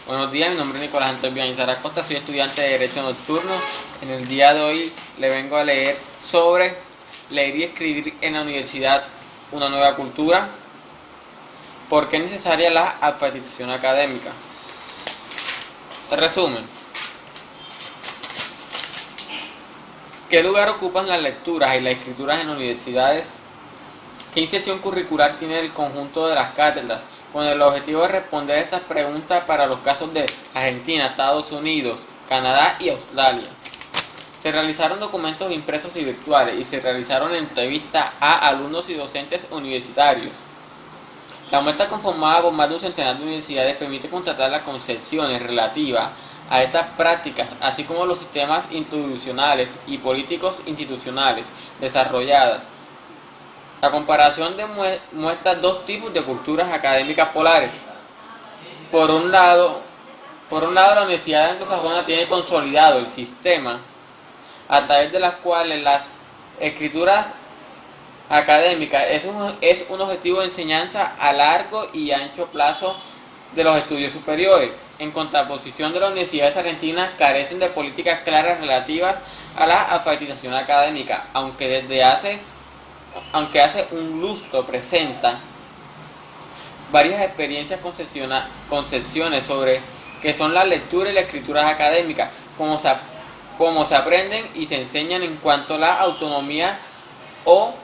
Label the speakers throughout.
Speaker 1: Buenos días, mi nombre es Nicolás Antonio Villanizar Acosta, soy estudiante de Derecho Nocturno. En el día de hoy le vengo a leer sobre leer y escribir en la universidad, una nueva cultura. ¿Por qué es necesaria la alfabetización académica? Resumen. ¿Qué lugar ocupan las lecturas y las escrituras en las universidades? ¿Qué inserción curricular tiene el conjunto de las cátedras? Con el objetivo de responder estas preguntas para los casos de Argentina, Estados Unidos, Canadá y Australia. Se realizaron documentos impresos y virtuales y se realizaron entrevistas a alumnos y docentes universitarios. La muestra conformada por más de un centenar de universidades permite contrastar las concepciones relativas a estas prácticas, así como los sistemas institucionales y políticos institucionales desarrolladas. La comparación muestra dos tipos de culturas académicas polares. Por un lado, la Universidad Anglosajona tiene consolidado el sistema a través de las cuales las escrituras académicas es un objetivo de enseñanza a largo y ancho plazo de los estudios superiores. En contraposición de las universidades argentinas, carecen de políticas claras relativas a la alfabetización académica, aunque hace un lustro presenta varias experiencias concepciones sobre qué son la lectura y las escrituras académicas, cómo se aprenden y se enseñan en cuanto a la autonomía o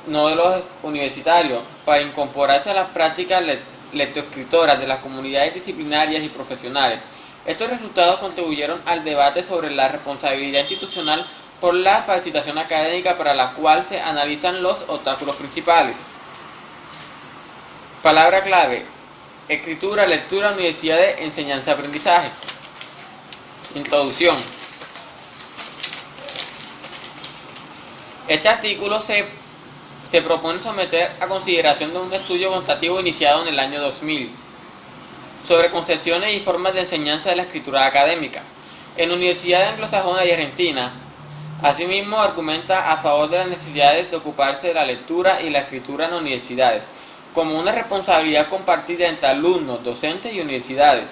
Speaker 1: no de los universitarios, para incorporarse a las prácticas lectoescritoras de las comunidades disciplinarias y profesionales. Estos resultados contribuyeron al debate sobre la responsabilidad institucional por la alfabetización académica, para la cual se analizan los obstáculos principales. Palabra clave: escritura, lectura, universidades, enseñanza, aprendizaje. Introducción. Este artículo se propone someter a consideración de un estudio contativo iniciado en el año 2000 sobre concepciones y formas de enseñanza de la escritura académica en universidades anglosajonas y argentina. Asimismo, argumenta a favor de las necesidades de ocuparse de la lectura y la escritura en las universidades como una responsabilidad compartida entre alumnos, docentes y universidades,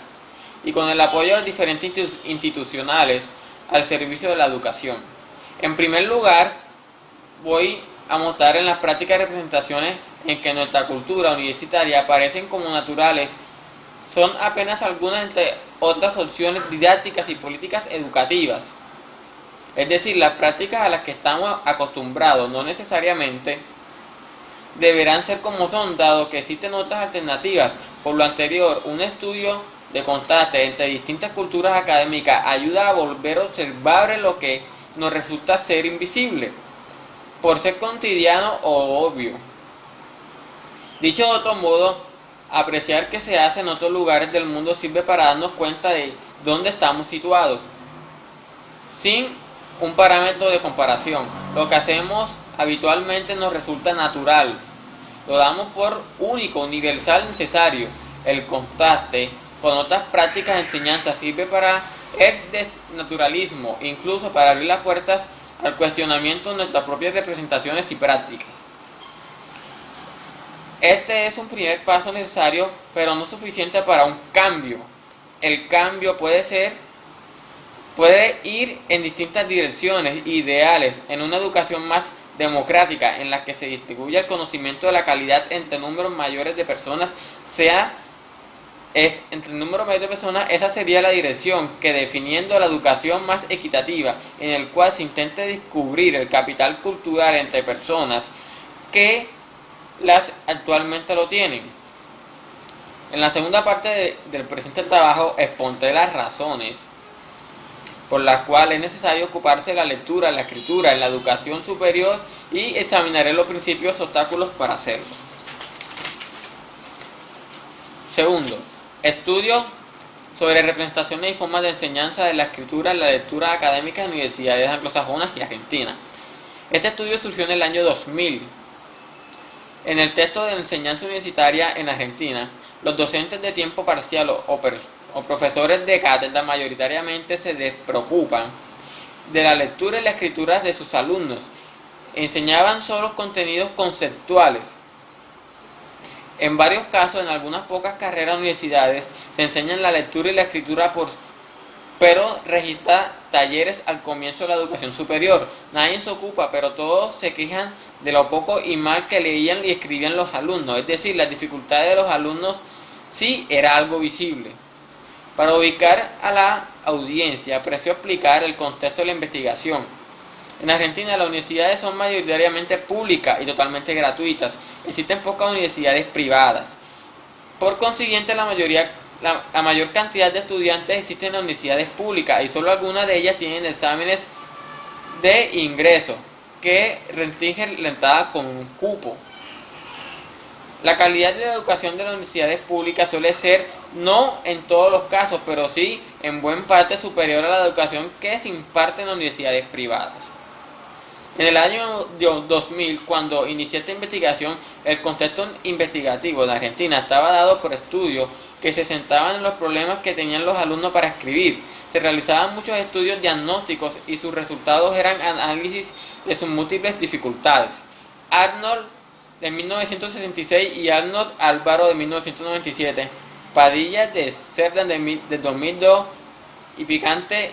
Speaker 1: y con el apoyo de las diferentes institucionales al servicio de la educación. En primer lugar, voy a mostrar en las prácticas representaciones en que nuestra cultura universitaria aparecen como naturales son apenas algunas entre otras opciones didácticas y políticas educativas. Es decir, las prácticas a las que estamos acostumbrados no necesariamente deberán ser como son, dado que existen otras alternativas. Por lo anterior, un estudio de contraste entre distintas culturas académicas ayuda a volver observable lo que nos resulta ser invisible, por ser cotidiano o obvio. Dicho de otro modo, apreciar qué se hace en otros lugares del mundo sirve para darnos cuenta de dónde estamos situados, sin un parámetro de comparación. Lo que hacemos habitualmente nos resulta natural, lo damos por único, universal, necesario. El contraste con otras prácticas de enseñanza sirve para el desnaturalismo, incluso para abrir las puertas al cuestionamiento de nuestras propias representaciones y prácticas. Este es un primer paso necesario, pero no suficiente para un cambio. El cambio puede ir en distintas direcciones ideales, en una educación más democrática, en la que se distribuya el conocimiento de la calidad entre números mayores de personas, esa sería la dirección, que definiendo la educación más equitativa, en el cual se intente descubrir el capital cultural entre personas que las actualmente lo tienen. En la segunda parte del presente trabajo expondré las razones por las cuales es necesario ocuparse de la lectura, la escritura en la educación superior, y examinaré los principios obstáculos para hacerlo. Segundo, estudio sobre representaciones y formas de enseñanza de la escritura en la lectura académica en universidades anglosajonas y argentinas. Este estudio surgió en el año 2000. En el texto de enseñanza universitaria en Argentina, los docentes de tiempo parcial o profesores de cátedra mayoritariamente se despreocupan de la lectura y la escritura de sus alumnos. Enseñaban solo contenidos conceptuales. En varios casos, en algunas pocas carreras de universidades, se enseñan la lectura y la escritura pero registra talleres al comienzo de la educación superior. Nadie se ocupa, pero todos se quejan de lo poco y mal que leían y escribían los alumnos. Es decir, las dificultades de los alumnos sí era algo visible. Para ubicar a la audiencia, aprecio explicar el contexto de la investigación. En Argentina las universidades son mayoritariamente públicas y totalmente gratuitas. Existen pocas universidades privadas. Por consiguiente, la mayor cantidad de estudiantes existen en las universidades públicas y solo algunas de ellas tienen exámenes de ingreso que restringen la entrada con un cupo. La calidad de la educación de las universidades públicas suele ser, no en todos los casos, pero sí en buena parte superior a la educación que se imparte en las universidades privadas. En el año 2000, cuando inicié esta investigación, el contexto investigativo de Argentina estaba dado por estudios que se centraban en los problemas que tenían los alumnos para escribir. Se realizaban muchos estudios diagnósticos y sus resultados eran análisis de sus múltiples dificultades. Arnold de 1966 y Arnold Álvaro de 1997, Padilla de Cerdán de 2002 y Picante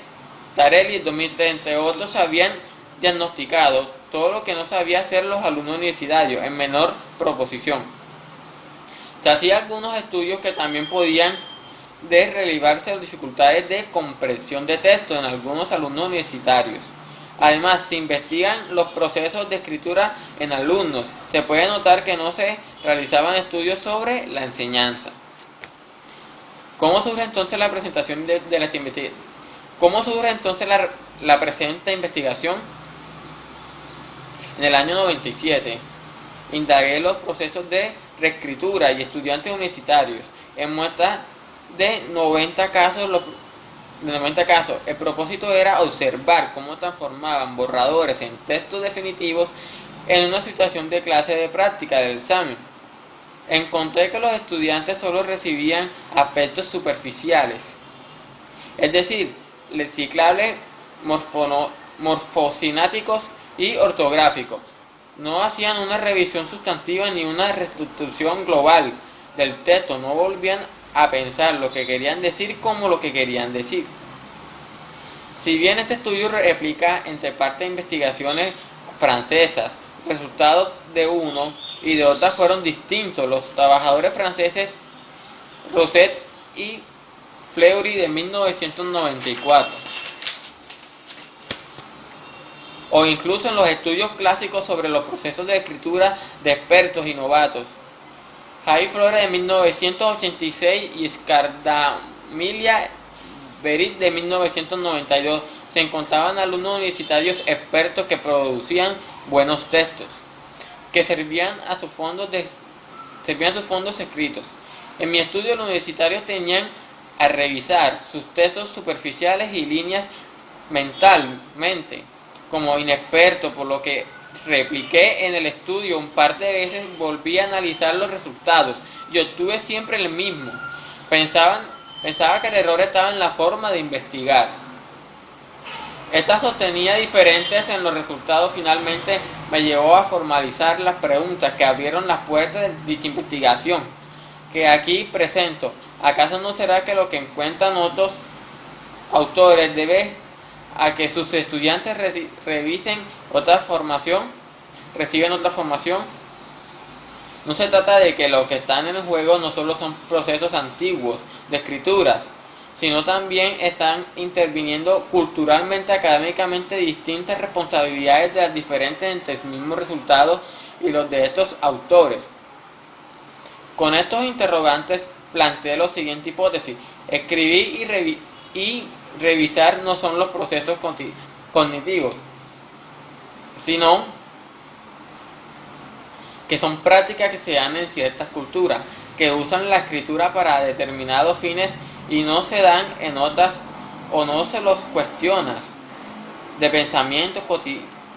Speaker 1: Tarelli de 2003, entre otros, habían diagnosticado todo lo que no sabía hacer los alumnos universitarios en menor proporción. Se hacían algunos estudios que también podían relevarse las dificultades de comprensión de texto en algunos alumnos universitarios. Además, se investigan los procesos de escritura en alumnos. Se puede notar que no se realizaban estudios sobre la enseñanza. ¿Cómo surge entonces la presentación de la investigación? ¿Cómo surge entonces la presente investigación? En el año 97, indagué los procesos de reescritura y estudiantes universitarios en muestras de 90 casos. El propósito era observar cómo transformaban borradores en textos definitivos en una situación de clase de práctica del examen. Encontré que los estudiantes solo recibían aspectos superficiales, es decir, lexicales, morfosináticos y ortográficos. No hacían una revisión sustantiva ni una reestructuración global del texto, no volvían a pensar lo que querían decir como lo que querían decir. Si bien este estudio replica entre parte de investigaciones francesas, resultados de uno y de otras fueron distintos. Los trabajadores franceses Roset y Fleury de 1994, o incluso en los estudios clásicos sobre los procesos de escritura de expertos y novatos, Javier Flores de 1986 y Scardamilia Berit de 1992, se encontraban alumnos universitarios expertos que producían buenos textos, que servían a sus fondos escritos. En mi estudio, los universitarios tenían a revisar sus textos superficiales y líneas mentalmente como inexpertos, por lo que repliqué en el estudio un par de veces, volví a analizar los resultados y obtuve siempre el mismo. Pensaba que el error estaba en la forma de investigar. Esta sostenía diferentes en los resultados. Finalmente me llevó a formalizar las preguntas que abrieron las puertas de dicha investigación, que aquí presento. ¿Acaso no será que lo que encuentran otros autores debe a que sus estudiantes reciben otra formación? No se trata de que lo que están en el juego no solo son procesos antiguos de escrituras, sino también están interviniendo culturalmente, académicamente distintas responsabilidades de las diferentes entre el mismo resultado y los de estos autores. Con estos interrogantes planteé la siguiente hipótesis: escribir y revisar no son los procesos cognitivos, sino que son prácticas que se dan en ciertas culturas, que usan la escritura para determinados fines y no se dan en otras, o no se los cuestionas, de pensamientos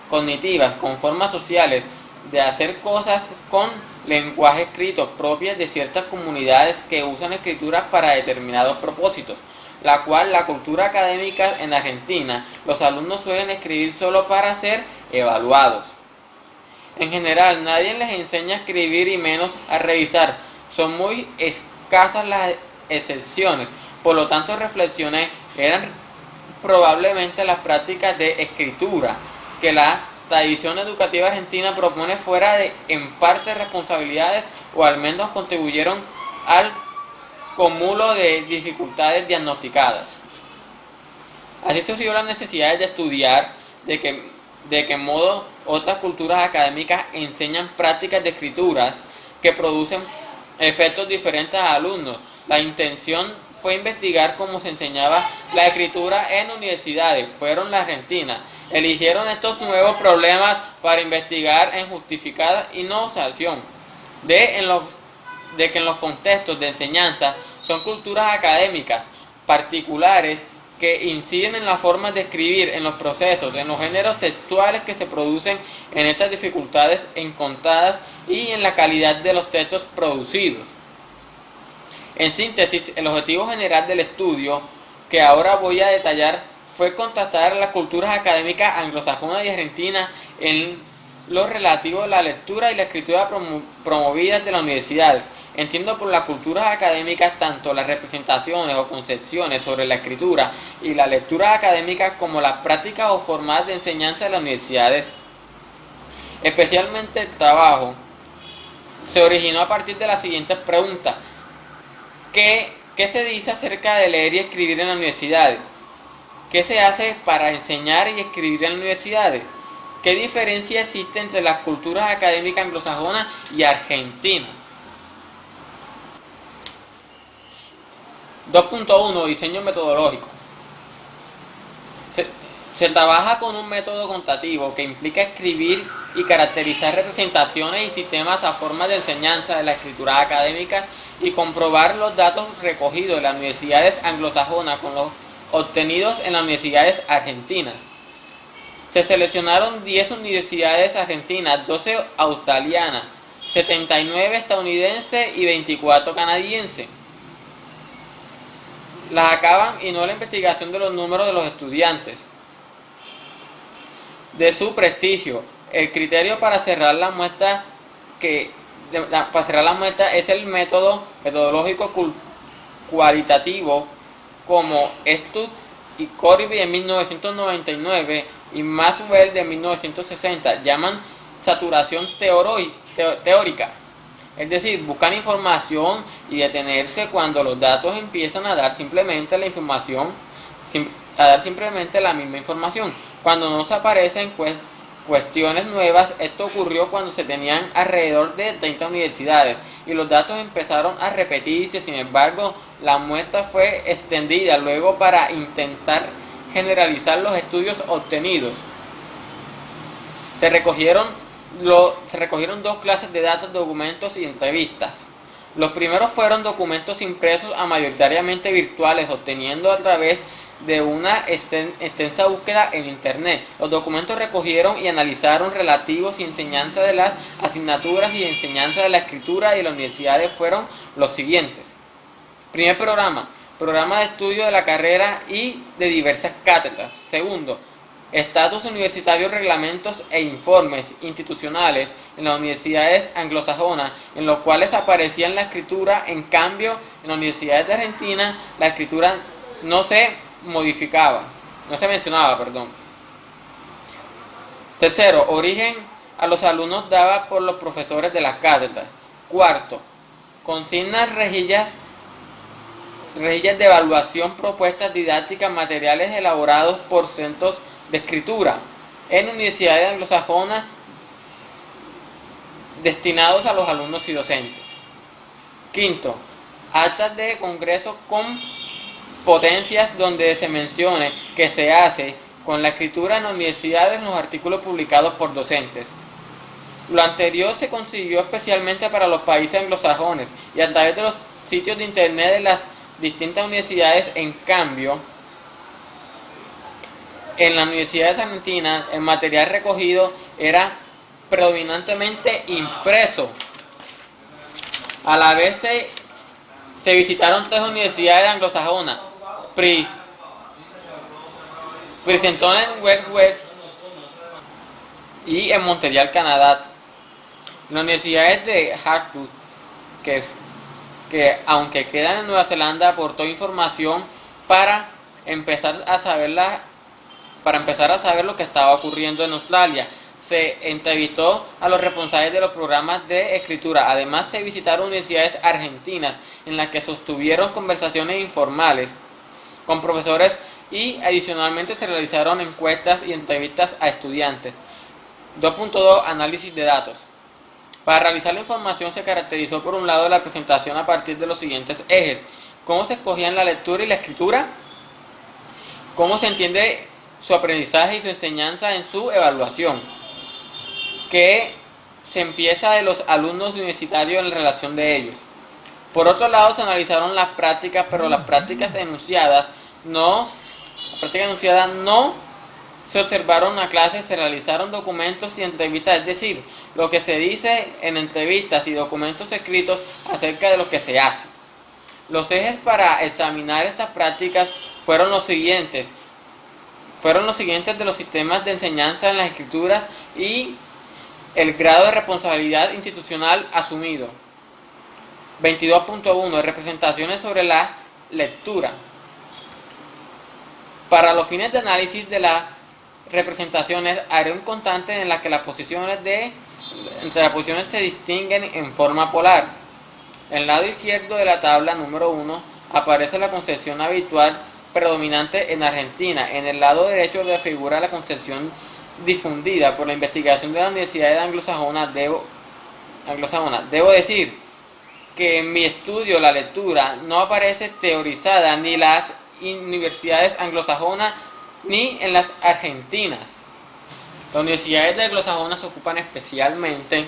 Speaker 1: cognitivas, con formas sociales de hacer cosas con lenguaje escrito propias de ciertas comunidades que usan escrituras para determinados propósitos, la cual la cultura académica en Argentina, los alumnos suelen escribir solo para ser evaluados. En general, nadie les enseña a escribir y menos a revisar. Son muy escasas las excepciones. Por lo tanto, reflexioné, eran probablemente las prácticas de escritura que la tradición educativa argentina propone fuera de, en parte, responsabilidades o al menos contribuyeron al cúmulo de dificultades diagnosticadas. Así surgió la necesidad de estudiar de qué modo otras culturas académicas enseñan prácticas de escrituras que producen efectos diferentes a alumnos. La intención fue investigar cómo se enseñaba la escritura en universidades. Fueron la Argentina. Eligieron estos nuevos problemas para investigar en justificada innovación de que en los contextos de enseñanza son culturas académicas particulares que inciden en las formas de escribir, en los procesos, en los géneros textuales que se producen en estas dificultades encontradas y en la calidad de los textos producidos. En síntesis, el objetivo general del estudio, que ahora voy a detallar, fue contrastar las culturas académicas anglosajona y argentina en lo relativo a la lectura y la escritura promovidas de las universidades. Entiendo por las culturas académicas tanto las representaciones o concepciones sobre la escritura y la lectura académica como las prácticas o formas de enseñanza de las universidades. Especialmente el trabajo se originó a partir de las siguientes preguntas. ¿Qué se dice acerca de leer y escribir en las universidades? ¿Qué se hace para enseñar y escribir en las universidades? ¿Qué diferencia existe entre las culturas académicas anglosajonas y argentinas? 2.1 Diseño metodológico. Se trabaja con un método contativo que implica escribir y caracterizar representaciones y sistemas a formas de enseñanza de las escrituras académicas y comprobar los datos recogidos en las universidades anglosajonas con los obtenidos en las universidades argentinas. Se seleccionaron 10 universidades argentinas, 12 australianas, 79 estadounidenses y 24 canadienses. Las acaban y no la investigación de los números de los estudiantes. De su prestigio, el criterio para cerrar la muestra es el método metodológico cualitativo como Stud y Corby en 1999 y Maxwell de 1960 llaman saturación teórica. Es decir, buscan información y detenerse cuando los datos empiezan a dar simplemente la misma información. Cuando no se aparecen cuestiones nuevas, esto ocurrió cuando se tenían alrededor de 30 universidades y los datos empezaron a repetirse. Sin embargo, la muestra fue extendida luego para intentar generalizar los estudios obtenidos. Se recogieron 2 clases de datos, documentos y entrevistas. Los primeros fueron documentos impresos a mayoritariamente virtuales, obteniendo a través de una extensa búsqueda en internet. Los documentos recogieron y analizaron relativos y enseñanza de las asignaturas y enseñanza de la escritura y las universidades fueron los siguientes. Primer programa de estudio de la carrera y de diversas cátedras. Segundo, estatus universitario, reglamentos e informes institucionales en las universidades anglosajonas, en los cuales aparecía la escritura. En cambio, en las universidades de Argentina, la escritura no se mencionaba. Tercero, origen a los alumnos dada por los profesores de las cátedras. Cuarto, consignas, rejillas de evaluación, propuestas didácticas, materiales elaborados por centros de escritura en universidades anglosajonas destinados a los alumnos y docentes. Quinto, actas de congresos con potencias donde se mencione que se hace con la escritura en las universidades en los artículos publicados por docentes. Lo anterior se consiguió especialmente para los países anglosajones y a través de los sitios de internet de las distintas universidades. En cambio, en las universidades argentinas el material recogido era predominantemente impreso. A la vez se visitaron 3 universidades anglosajonas: Princeton en West y en Montreal, Canadá. Las universidades de Hartford, que aunque queda en Nueva Zelanda aportó información para empezar a saber lo que estaba ocurriendo en Australia. Se entrevistó a los responsables de los programas de escritura. Además, se visitaron universidades argentinas en las que sostuvieron conversaciones informales con profesores y adicionalmente se realizaron encuestas y entrevistas a estudiantes. 2.2 Análisis de datos. Para realizar la información se caracterizó por un lado la presentación a partir de los siguientes ejes: cómo se escogían la lectura y la escritura, cómo se entiende su aprendizaje y su enseñanza en su evaluación, que se empieza de los alumnos universitarios en relación de ellos. Por otro lado, se analizaron las prácticas, pero las prácticas enunciadas no se observaron a clases, se realizaron documentos y entrevistas, es decir, lo que se dice en entrevistas y documentos escritos acerca de lo que se hace. Los ejes para examinar estas prácticas fueron los siguientes de los sistemas de enseñanza en las escrituras y el grado de responsabilidad institucional asumido. 22.1 Representaciones sobre la lectura. Para los fines de análisis de las representaciones, haré un constante en la que las posiciones se distinguen en forma polar. En el lado izquierdo de la tabla número 1 aparece la concepción habitual predominante en Argentina. En el lado derecho de figura la concepción difundida por la investigación de la Universidad Anglosajona. Debo decir que en mi estudio la lectura no aparece teorizada ni en las universidades anglosajonas ni en las argentinas. Las universidades de anglosajona se ocupan especialmente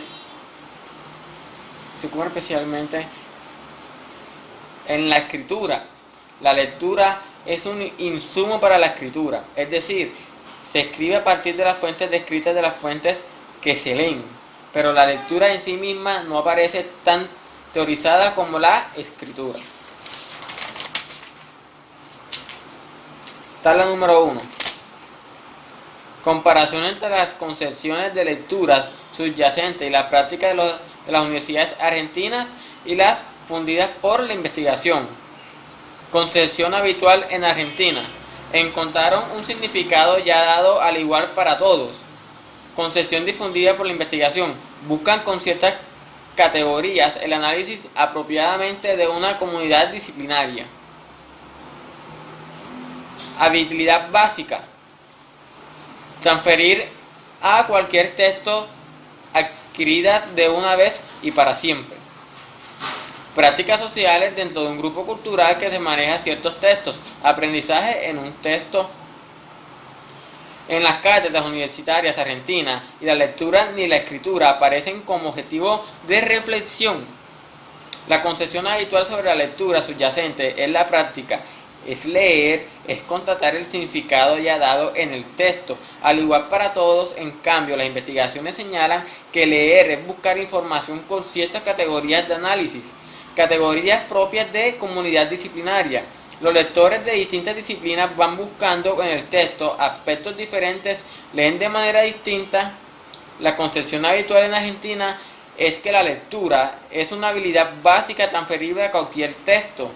Speaker 1: en la escritura. La lectura es un insumo para la escritura, es decir, se escribe a partir de las fuentes descritas de las fuentes que se leen, pero la lectura en sí misma no aparece tan teorizada como la escritura. Tabla número 1. Comparación entre las concepciones de lecturas subyacentes y la práctica de las universidades argentinas y las fundidas por la investigación. Concepción habitual en Argentina. Encontraron un significado ya dado al igual para todos. Concepción difundida por la investigación. Buscan con ciertas categorías el análisis apropiadamente de una comunidad disciplinaria. Habilidad básica. Transferir a cualquier texto adquirida de una vez y para siempre. Prácticas sociales dentro de un grupo cultural que se maneja ciertos textos. Aprendizaje en un texto. En las cátedras universitarias argentinas y la lectura ni la escritura aparecen como objetivo de reflexión. La concepción habitual sobre la lectura subyacente es la práctica. Es leer, es constatar el significado ya dado en el texto, al igual para todos. En cambio, las investigaciones señalan que leer es buscar información con ciertas categorías de análisis, categorías propias de comunidad disciplinaria. Los lectores de distintas disciplinas van buscando en el texto aspectos diferentes, leen de manera distinta. La concepción habitual en Argentina es que la lectura es una habilidad básica transferible a cualquier texto,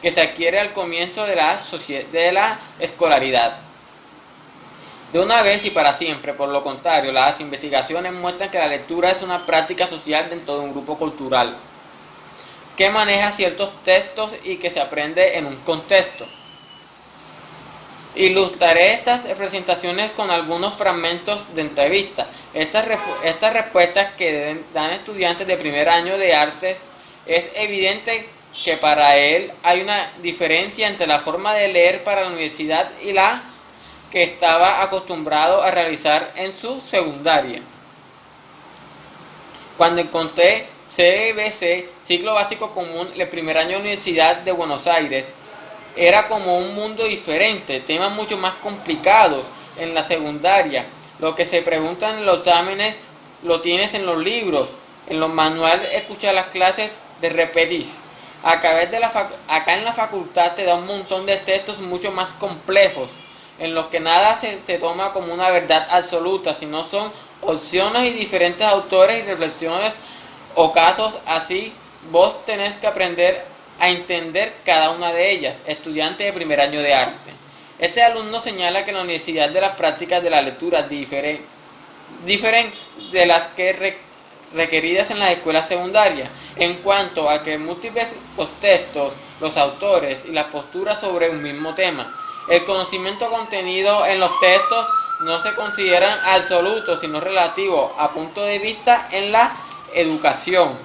Speaker 1: que se adquiere al comienzo de la escolaridad, de una vez y para siempre. Por lo contrario, las investigaciones muestran que la lectura es una práctica social dentro de un grupo cultural, que maneja ciertos textos y que se aprende en un contexto. Ilustraré estas presentaciones con algunos fragmentos de entrevistas. Estas respuestas que dan estudiantes de primer año de artes. Es evidente que para él hay una diferencia entre la forma de leer para la universidad y la que estaba acostumbrado a realizar en su secundaria. Cuando encontré CBC, Ciclo Básico Común, el primer año de Universidad de Buenos Aires, era como un mundo diferente, temas mucho más complicados en la secundaria. Lo que se preguntan en los exámenes lo tienes en los libros, en los manuales escuchas las clases de repetís. Acá en la facultad te da un montón de textos mucho más complejos, en los que nada se toma como una verdad absoluta, sino son opciones y diferentes autores y reflexiones o casos así vos tenés que aprender a entender cada una de ellas, estudiante de primer año de arte. Este alumno señala que la universidad de las prácticas de la lectura difieren de las que requeridas en las escuelas secundarias, en cuanto a que múltiples los textos, los autores y las posturas sobre un mismo tema. El conocimiento contenido en los textos no se consideran absolutos, sino relativos a punto de vista en la educación.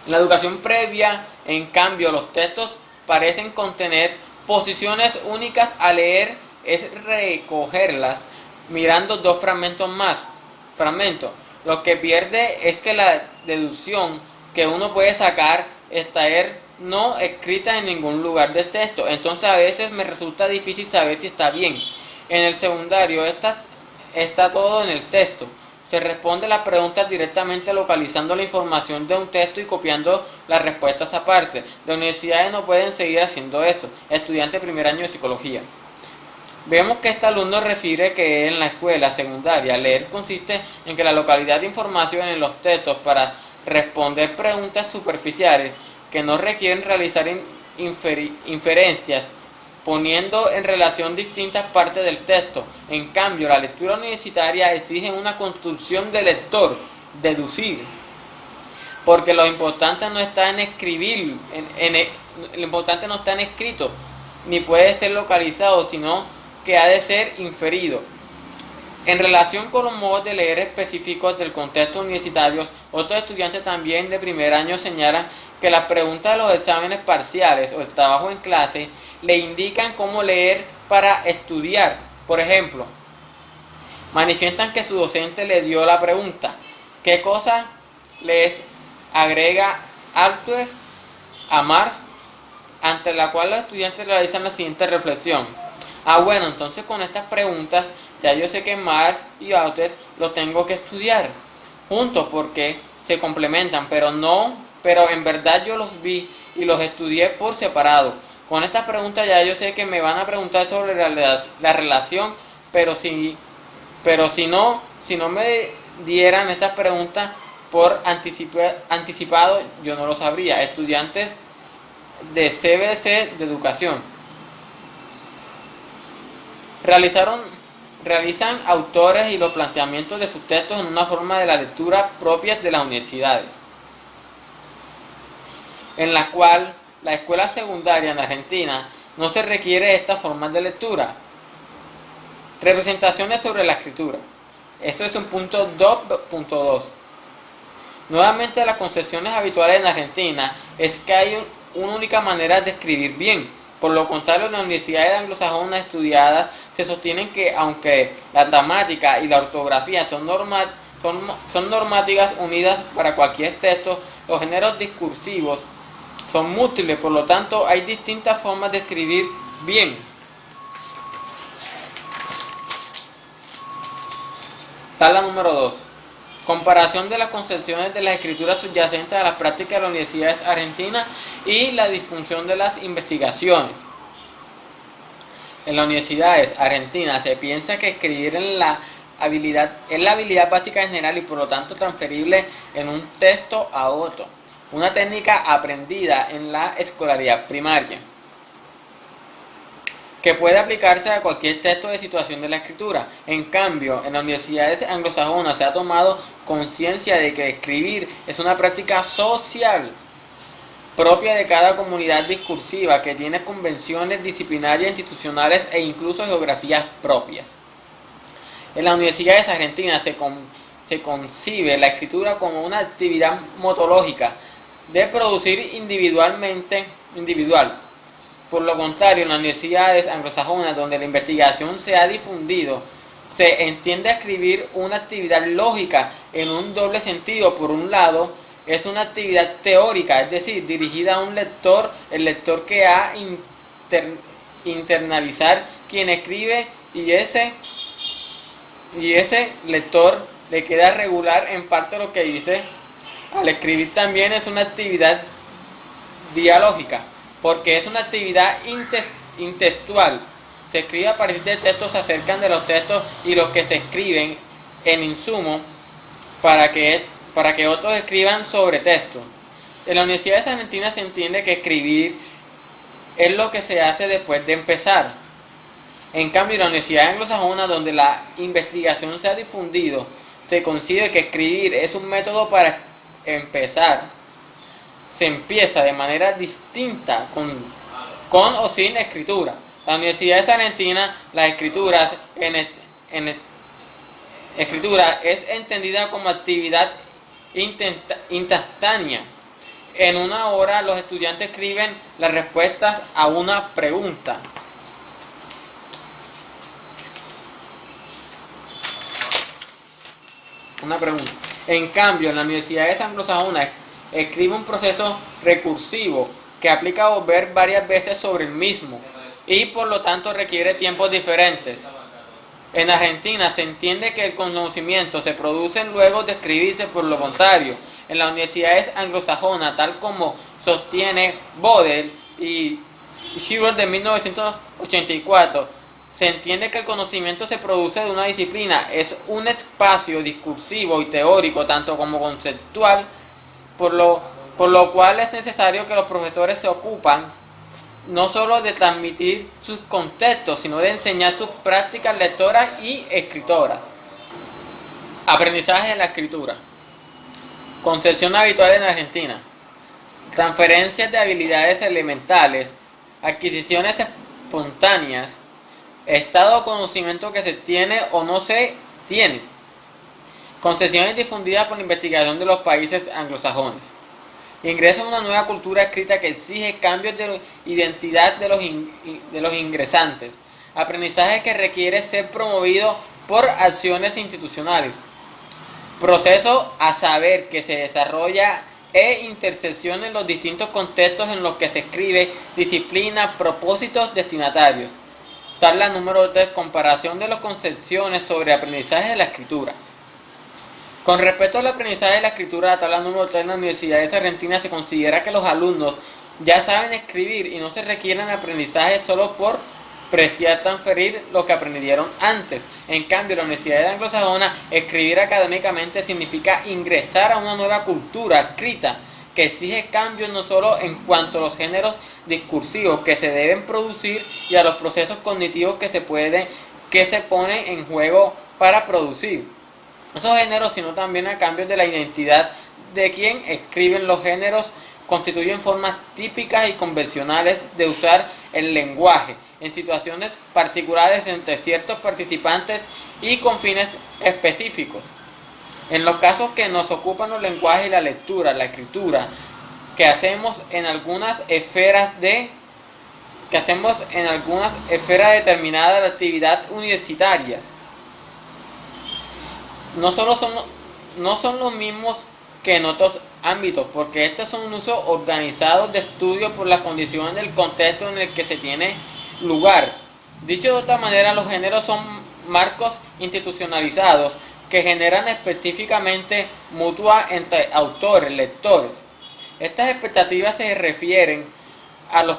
Speaker 1: En la educación previa, en cambio, los textos parecen contener posiciones únicas. A leer es recogerlas mirando dos fragmentos más. Lo que pierde es que la deducción que uno puede sacar está no escrita en ningún lugar del texto. Entonces a veces me resulta difícil saber si está bien. En el secundario está todo en el texto. Se responde las preguntas directamente localizando la información de un texto y copiando las respuestas aparte. Las universidades no pueden seguir haciendo eso. Estudiante de primer año de psicología. Vemos que este alumno refiere que en la escuela secundaria leer consiste en que la localidad de información en los textos para responder preguntas superficiales que no requieren realizar inferencias poniendo en relación distintas partes del texto. En cambio, la lectura universitaria exige una construcción de lector, deducir, porque lo importante no está en escribir, lo importante no está en escrito, ni puede ser localizado, sino que ha de ser inferido. En relación con los modos de leer específicos del contexto universitario, otros estudiantes también de primer año señalan que las preguntas de los exámenes parciales o el trabajo en clase le indican cómo leer para estudiar. Por ejemplo, manifiestan que su docente le dio la pregunta: ¿qué cosa les agrega Altuve a Marx? Ante la cual los estudiantes realizan la siguiente reflexión: bueno, entonces con estas preguntas ya yo sé que Marx y Altuve los tengo que estudiar juntos porque se complementan, pero en verdad yo los vi y los estudié por separado. Con estas preguntas ya yo sé que me van a preguntar sobre la relación, pero si no me dieran estas preguntas por anticipado, yo no lo sabría. Estudiantes de CBC de educación. Realizan autores y los planteamientos de sus textos en una forma de la lectura propias de las universidades, en la cual la escuela secundaria en Argentina no se requiere estas formas de lectura. Representaciones sobre la escritura. Eso es un punto 2.2. Nuevamente, las concepciones habituales en Argentina es que hay una única manera de escribir bien. Por lo contrario, en las universidades anglosajonas estudiadas se sostienen que, aunque la gramática y la ortografía son normativas unidas para cualquier texto, los géneros discursivos son múltiples, por lo tanto hay distintas formas de escribir bien. Tabla número 2. Comparación de las concepciones de las escrituras subyacentes a las prácticas de las universidades argentinas y la disfunción de las investigaciones. En las universidades argentinas se piensa que escribir es la habilidad básica general y por lo tanto transferible en un texto a otro. Una técnica aprendida en la escolaridad primaria, que puede aplicarse a cualquier texto de situación de la escritura. En cambio, en las universidades anglosajonas se ha tomado conciencia de que escribir es una práctica social propia de cada comunidad discursiva que tiene convenciones disciplinarias, institucionales e incluso geografías propias. En las universidades argentinas se concibe la escritura como una actividad metodológica de producir individual. Por lo contrario, en las universidades anglosajonas, donde la investigación se ha difundido, se entiende a escribir una actividad lógica en un doble sentido. Por un lado, es una actividad teórica, es decir, dirigida a un lector, el lector que ha internalizar quien escribe, y ese lector le queda regular en parte lo que dice. Al escribir también es una actividad dialógica, porque es una actividad intextual. Se escribe a partir de textos, se acercan de los textos y los que se escriben en insumo para que para que otros escriban sobre texto. En la Universidad de San Argentina se entiende que escribir es lo que se hace después de empezar. En cambio, en la Universidad Anglosajona, donde la investigación se ha difundido, se concibe que escribir es un método para empezar. Se empieza de manera distinta con o sin escritura. La Universidad de San Argentina, las escrituras escritura es entendida como actividad instantánea. En una hora los estudiantes escriben las respuestas a una pregunta. En cambio, en la Universidad de Anglosajona escribe un proceso recursivo que aplica a volver varias veces sobre el mismo y por lo tanto requiere tiempos diferentes. En Argentina se entiende que el conocimiento se produce luego de escribirse. Por lo contrario, en las universidades anglosajonas, tal como sostiene Bodel y Shiro de 1984, se entiende que el conocimiento se produce de una disciplina, es un espacio discursivo y teórico, tanto como conceptual, por lo cual es necesario que los profesores se ocupan no solo de transmitir sus contextos, sino de enseñar sus prácticas lectoras y escritoras. Aprendizaje de la escritura. Concepción habitual en Argentina. Transferencias de habilidades elementales, adquisiciones espontáneas, estado de conocimiento que se tiene o no se tiene. Concepciones difundidas por la investigación de los países anglosajones. Ingresa a una nueva cultura escrita que exige cambios de identidad de los ingresantes. Aprendizaje que requiere ser promovido por acciones institucionales. Proceso a saber que se desarrolla e intersección en los distintos contextos en los que se escribe, disciplina, propósitos, destinatarios. Tabla número 3. Comparación de las concepciones sobre aprendizaje de la escritura. Con respecto al aprendizaje de la escritura, la tabla número 3 en las universidades argentinas se considera que los alumnos ya saben escribir y no se requieren aprendizaje solo por preciar transferir lo que aprendieron antes. En cambio, en la Universidad Anglosajona, escribir académicamente significa ingresar a una nueva cultura escrita que exige cambios no solo en cuanto a los géneros discursivos que se deben producir y a los procesos cognitivos que se ponen en juego para producir esos géneros, sino también a cambios de la identidad de quien escriben. Los géneros constituyen formas típicas y convencionales de usar el lenguaje en situaciones particulares entre ciertos participantes y con fines específicos. En los casos que nos ocupan los lenguajes y la lectura, la escritura, que hacemos en algunas esferas determinadas de actividad universitarias, no son los mismos que en otros ámbitos, porque estos son un uso organizado de estudio por las condiciones del contexto en el que se tiene lugar. Dicho de otra manera, los géneros son marcos institucionalizados que generan específicamente mutua entre autores, lectores. Estas expectativas se refieren a los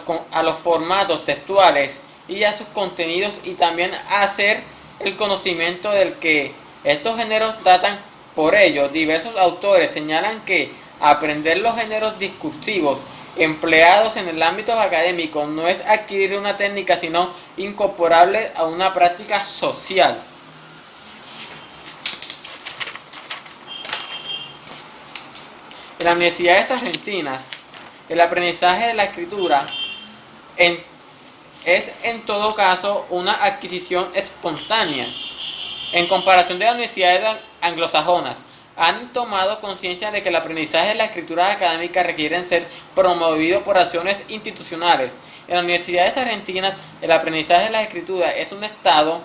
Speaker 1: formatos textuales y a sus contenidos, y también a hacer el conocimiento del que estos géneros tratan. Por ello, diversos autores señalan que aprender los géneros discursivos empleados en el ámbito académico no es adquirir una técnica, sino incorporable a una práctica social. En las universidades argentinas, el aprendizaje de la escritura es en todo caso una adquisición espontánea. En comparación de las universidades anglosajonas, han tomado conciencia de que el aprendizaje de la escritura académica requieren ser promovido por acciones institucionales. En las universidades argentinas, el aprendizaje de la escritura es un estado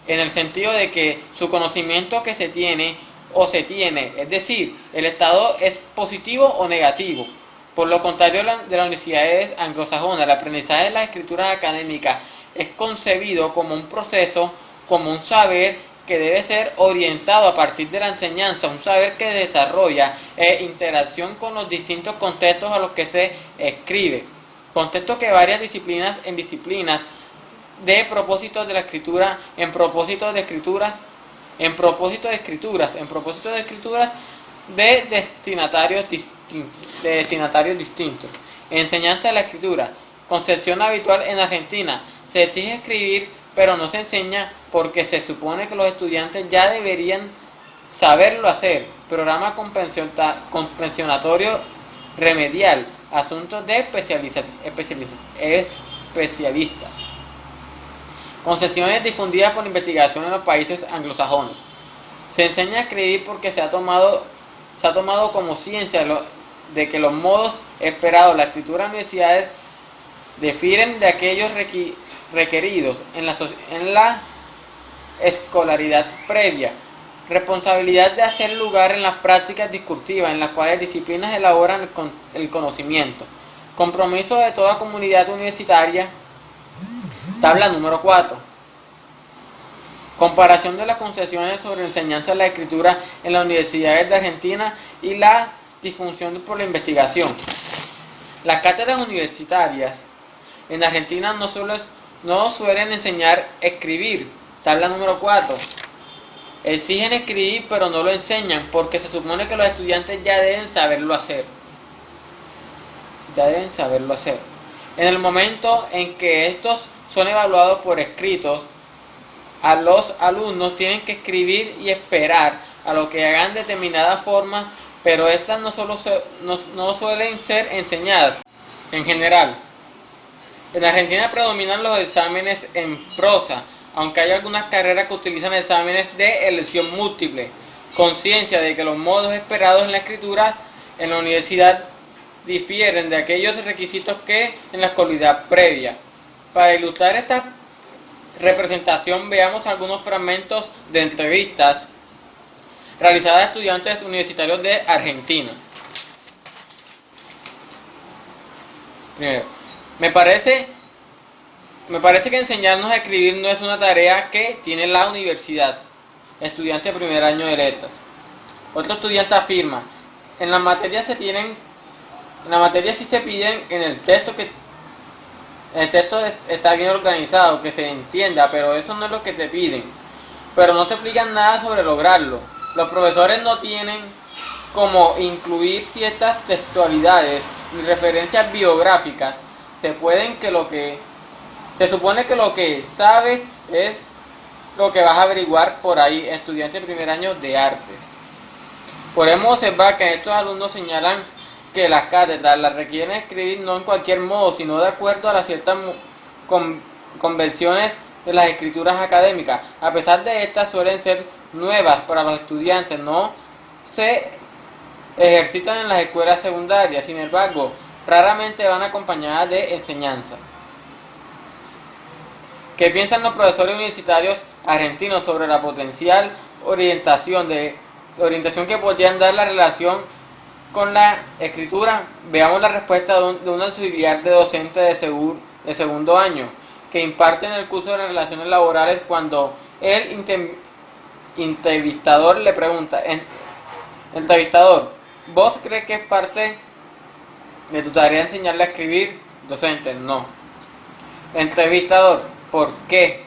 Speaker 1: en el sentido de que su conocimiento que se tiene o se tiene, es decir, el estado es positivo o negativo. Por lo contrario de las universidades anglosajonas, el aprendizaje de las escrituras académicas es concebido como un proceso, como un saber que debe ser orientado a partir de la enseñanza, un saber que desarrolla interacción con los distintos contextos a los que se escribe. Contextos que varían disciplinas en disciplinas, de propósitos de la escritura, en propósitos de escrituras, de destinatarios distintos. Enseñanza de la escritura. Concepción habitual en Argentina. Se exige escribir, pero no se enseña porque se supone que los estudiantes ya deberían saberlo hacer. Programa compensionatorio remedial. Asuntos de especialistas. Concepciones difundidas por investigación en los países anglosajones. Se enseña a escribir porque se ha tomado como ciencia de que los modos esperados de la escritura en universidades difieren de aquellos requeridos en la escolaridad previa. Responsabilidad de hacer lugar en las prácticas discursivas en las cuales disciplinas elaboran el conocimiento. Compromiso de toda comunidad universitaria. Tabla número 4. Comparación de las concesiones sobre enseñanza de la escritura en las universidades de Argentina y la difusión por la investigación. Las cátedras universitarias en Argentina no suelen enseñar a escribir. Tabla número 4. Exigen escribir pero no lo enseñan porque se supone que los estudiantes ya deben saberlo hacer. En el momento en que estos son evaluados por escritos, a los alumnos tienen que escribir y esperar a lo que hagan determinada forma, pero estas no suelen ser enseñadas. En general, en Argentina predominan los exámenes en prosa, aunque hay algunas carreras que utilizan exámenes de elección múltiple. Conciencia de que los modos esperados en la escritura en la universidad difieren de aquellos requisitos que en la escolaridad previa. Para ilustrar esta representación, veamos algunos fragmentos de entrevistas realizadas a estudiantes universitarios de Argentina. Primero, me parece que enseñarnos a escribir no es una tarea que tiene la universidad. Estudiante de primer año de letras. Otro estudiante afirma: en la materia sí se piden en el texto que el texto está bien organizado, que se entienda, pero eso no es lo que te piden. Pero no te explican nada sobre lograrlo. Los profesores no tienen cómo incluir ciertas textualidades ni referencias biográficas. Se supone que lo que sabes es lo que vas a averiguar por ahí, estudiante de primer año de artes. Podemos observar que estos alumnos señalan que las cátedras las requieren escribir no en cualquier modo, sino de acuerdo a las ciertas convenciones de las escrituras académicas. A pesar de estas suelen ser nuevas para los estudiantes, no se ejercitan en las escuelas secundarias, sin embargo, raramente van acompañadas de enseñanza. ¿Qué piensan los profesores universitarios argentinos sobre la potencial orientación que podrían dar la relación con la escritura? Veamos la respuesta de un auxiliar de docente de segundo año que imparte en el curso de relaciones laborales cuando el entrevistador le pregunta: entrevistador, ¿vos crees que es parte de tu tarea enseñarle a escribir? Docente: no. Entrevistador: ¿por qué?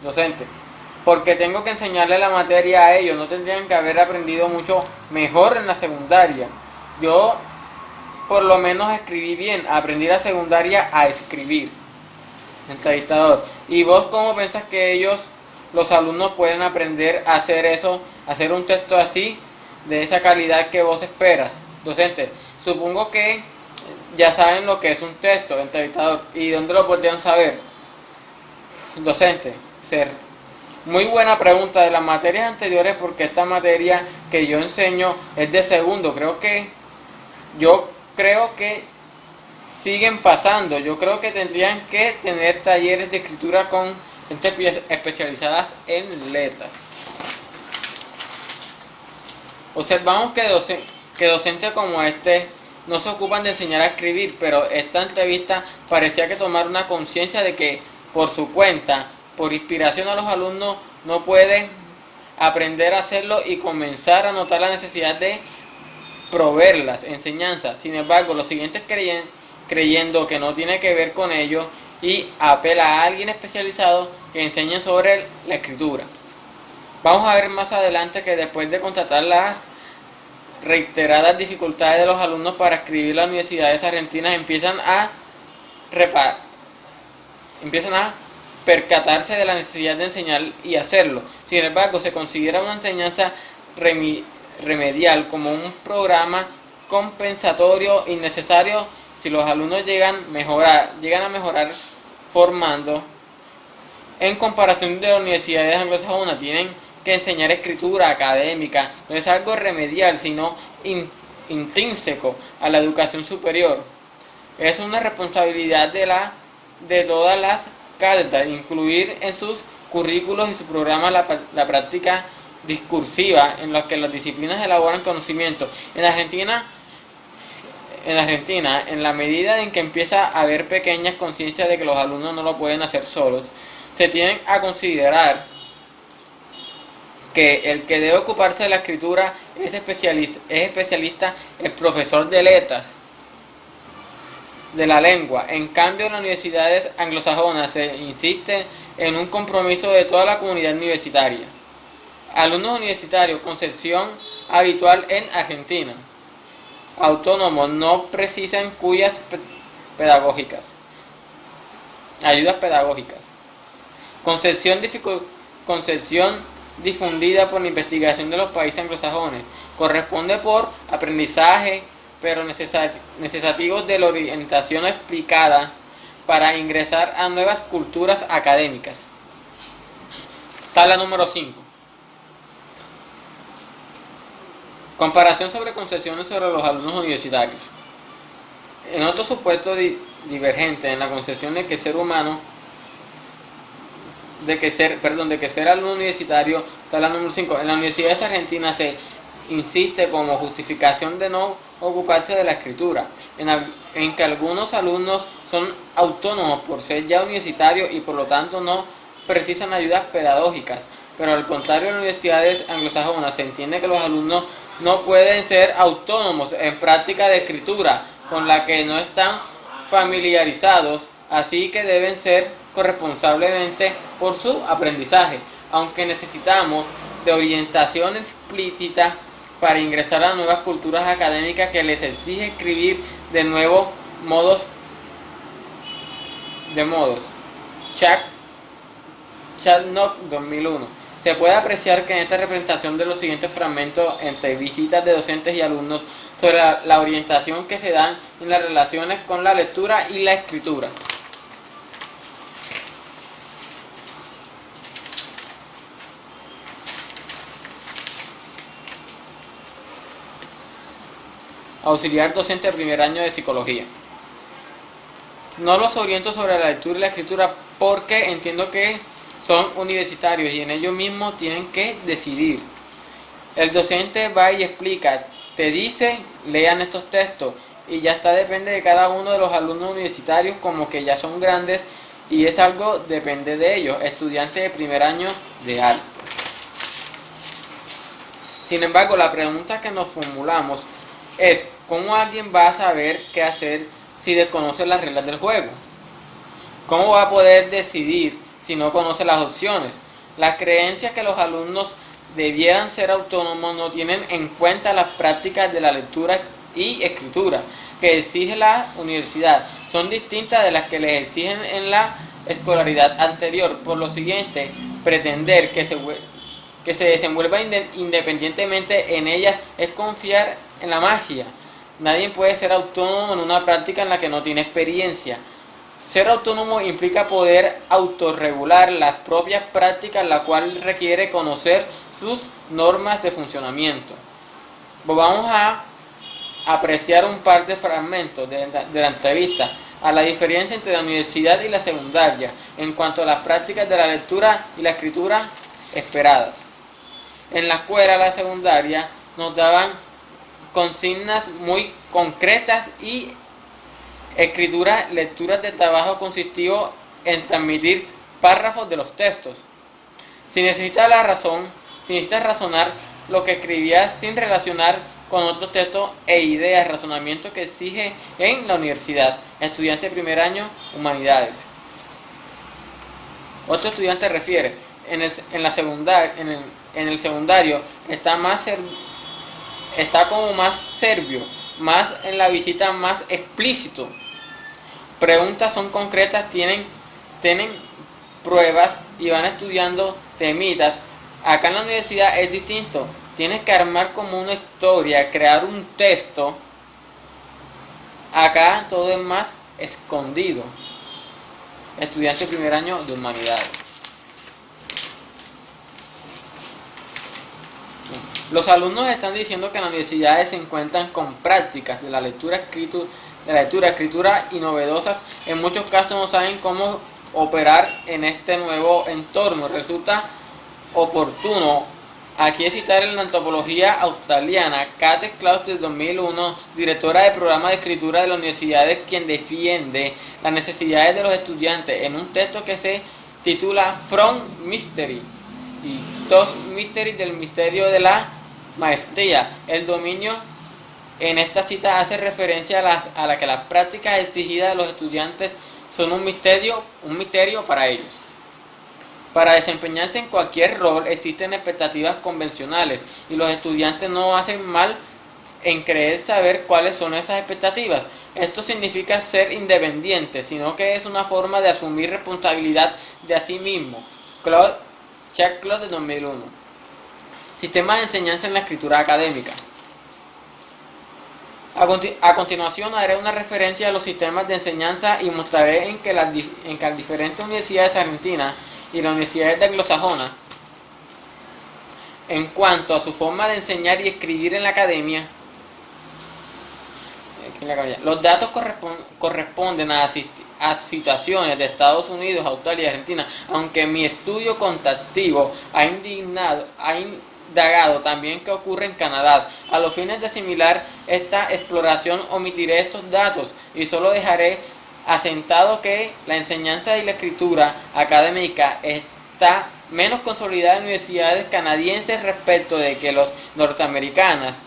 Speaker 1: Docente: porque tengo que enseñarle la materia a ellos, no tendrían que haber aprendido mucho mejor en la secundaria. Yo por lo menos escribí bien, aprendí la secundaria a escribir. Entrevistador: ¿y vos cómo piensas que los alumnos pueden aprender a hacer eso, hacer un texto así, de esa calidad que vos esperas? Docente: supongo que ya saben lo que es un texto. Entrevistador: ¿y dónde lo podrían saber? Docente: muy buena pregunta. De las materias anteriores, porque esta materia que yo enseño es de segundo. Yo creo que siguen pasando. Yo creo que tendrían que tener talleres de escritura con gente especializadas en letras. Observamos que docentes como este no se ocupan de enseñar a escribir, pero esta entrevista parecía que tomar una conciencia de que por su cuenta, por inspiración a los alumnos, no pueden aprender a hacerlo y comenzar a notar la necesidad de proveer las enseñanzas. Sin embargo, los siguientes creyendo que no tiene que ver con ello y apela a alguien especializado que enseñe sobre la escritura. Vamos a ver más adelante que después de contratar las reiteradas dificultades de los alumnos para escribir, las universidades argentinas empiezan a percatarse de la necesidad de enseñar y hacerlo. Sin embargo, se considera una enseñanza remedial como un programa compensatorio innecesario si los alumnos llegan a mejorar formando. En comparación de las universidades anglosajonas, tienen que enseñar escritura académica. No es algo remedial, sino intrínseco a la educación superior. Es una responsabilidad de todas las cátedras incluir en sus currículos y sus programas la práctica discursiva en los que las disciplinas elaboran conocimiento. En Argentina, en la medida en que empieza a haber pequeñas conciencias de que los alumnos no lo pueden hacer solos, se tienen a considerar que el que debe ocuparse de la escritura es especialista, el profesor de letras de la lengua. En cambio, en las universidades anglosajonas se insiste en un compromiso de toda la comunidad universitaria. Alumnos universitarios, concepción habitual en Argentina. Autónomos, no precisan ayudas pedagógicas. Concepción difundida por la investigación de los países anglosajones. Corresponde por aprendizaje, pero necesitativos de la orientación explicada para ingresar a nuevas culturas académicas. Tabla número 5. Comparación sobre concepciones sobre los alumnos universitarios. En otro supuesto divergente en la concepción de que ser alumno universitario, tabla número 5. En las universidades argentinas se insiste como justificación de no ocuparse de la escritura, en que algunos alumnos son autónomos por ser ya universitarios y por lo tanto no precisan ayudas pedagógicas, pero al contrario en las universidades anglosajonas se entiende que los alumnos no pueden ser autónomos en práctica de escritura con la que no están familiarizados, así que deben ser corresponsablemente por su aprendizaje, aunque necesitamos de orientación explícita para ingresar a nuevas culturas académicas que les exige escribir de nuevo modos. Chatnock 2001. Se puede apreciar que en esta representación de los siguientes fragmentos entre visitas de docentes y alumnos sobre la orientación que se dan en las relaciones con la lectura y la escritura. Auxiliar docente de primer año de psicología. No los oriento sobre la lectura y la escritura porque entiendo que son universitarios y en ellos mismos tienen que decidir. El docente va y explica, te dice, lean estos textos y ya está, depende de cada uno de los alumnos universitarios, como que ya son grandes y es algo, depende de ellos, estudiantes de primer año de arte. Sin embargo, la pregunta que nos formulamos es, ¿cómo alguien va a saber qué hacer si desconoce las reglas del juego? ¿Cómo va a poder decidir si no conoce las opciones? Las creencias que los alumnos debieran ser autónomos no tienen en cuenta las prácticas de la lectura y escritura que exige la universidad. Son distintas de las que les exigen en la escolaridad anterior. Por lo siguiente, pretender que se desenvuelva independientemente en ellas es confiar en la magia. Nadie puede ser autónomo en una práctica en la que no tiene experiencia. Ser autónomo implica poder autorregular las propias prácticas, la cual requiere conocer sus normas de funcionamiento. Vamos a apreciar un par de fragmentos de la entrevista a la diferencia entre la universidad y la secundaria en cuanto a las prácticas de la lectura y la escritura esperadas. En la escuela, la secundaria, nos daban consignas muy concretas y lecturas de trabajo consistivo en transmitir párrafos de los textos. Si necesitas razonar lo que escribías sin relacionar con otros textos e ideas, razonamiento que exige en la universidad. Estudiante de primer año, humanidades. Otro estudiante refiere, en el secundario está más está como más serbio, más en la visita más explícito. Preguntas son concretas, tienen pruebas y van estudiando temitas. Acá en la universidad es distinto. Tienes que armar como una historia, crear un texto. Acá todo es más escondido. Estudiante de primer año de humanidades. Los alumnos están diciendo que en las universidades se encuentran con prácticas de la lectura, escritura y novedosas. En muchos casos no saben cómo operar en este nuevo entorno. Resulta oportuno aquí citar en la antropología australiana Kate Klaus de 2001, directora del programa de escritura de las universidades, quien defiende las necesidades de los estudiantes en un texto que se titula From Mystery y Tos Mystery, del misterio de la maestría. El dominio en esta cita hace referencia a la que las prácticas exigidas de los estudiantes son un misterio para ellos. Para desempeñarse en cualquier rol existen expectativas convencionales y los estudiantes no hacen mal en creer saber cuáles son esas expectativas. Esto significa ser independiente, sino que es una forma de asumir responsabilidad de sí mismo. Chuck Close de 2001. Sistema de enseñanza en la escritura académica. A continuación haré una referencia a los sistemas de enseñanza y mostraré en que las diferentes universidades argentinas y las universidades anglosajonas, en cuanto a su forma de enseñar y escribir en la academia, los datos corresponden a situaciones de Estados Unidos, Australia y Argentina, aunque mi estudio contactivo ha indagado también qué ocurre en Canadá. A los fines de asimilar esta exploración omitiré estos datos y solo dejaré asentado que la enseñanza y la escritura académica está menos consolidada en universidades canadienses respecto de que los norteamericanas,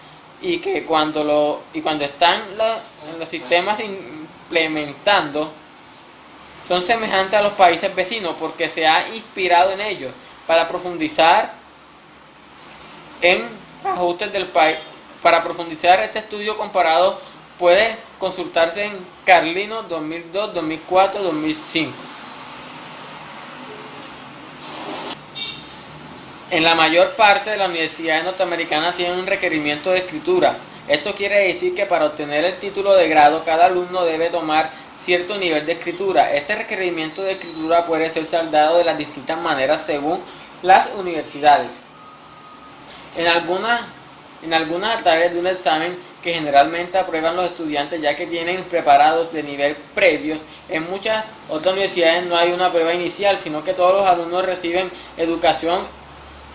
Speaker 1: y que cuando están los sistemas implementando son semejantes a los países vecinos porque se ha inspirado en ellos. Para profundizar en ajustes del país, para profundizar este estudio comparado puede consultarse en Carlino 2002, 2004, 2005. En la mayor parte de las universidades norteamericanas tienen un requerimiento de escritura. Esto quiere decir que para obtener el título de grado, cada alumno debe tomar cierto nivel de escritura. Este requerimiento de escritura puede ser saldado de las distintas maneras según las universidades. En algunas a través de un examen que generalmente aprueban los estudiantes ya que tienen preparados de nivel previos. En muchas otras universidades no hay una prueba inicial, sino que todos los alumnos reciben educación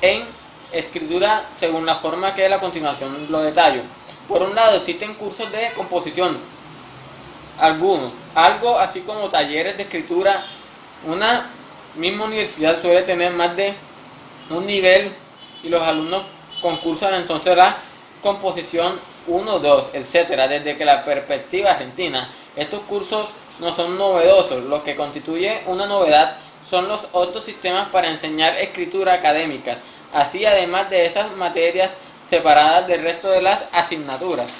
Speaker 1: en escritura según la forma que a continuación lo detallo. Por un lado existen cursos de composición, algo así como talleres de escritura. Una misma universidad suele tener más de un nivel y los alumnos concursan entonces la composición 1, 2, etc. Desde que la perspectiva argentina, estos cursos no son novedosos. Lo que constituye una novedad son los otros sistemas para enseñar escritura académicas, así además de esas materias separadas del resto de las asignaturas.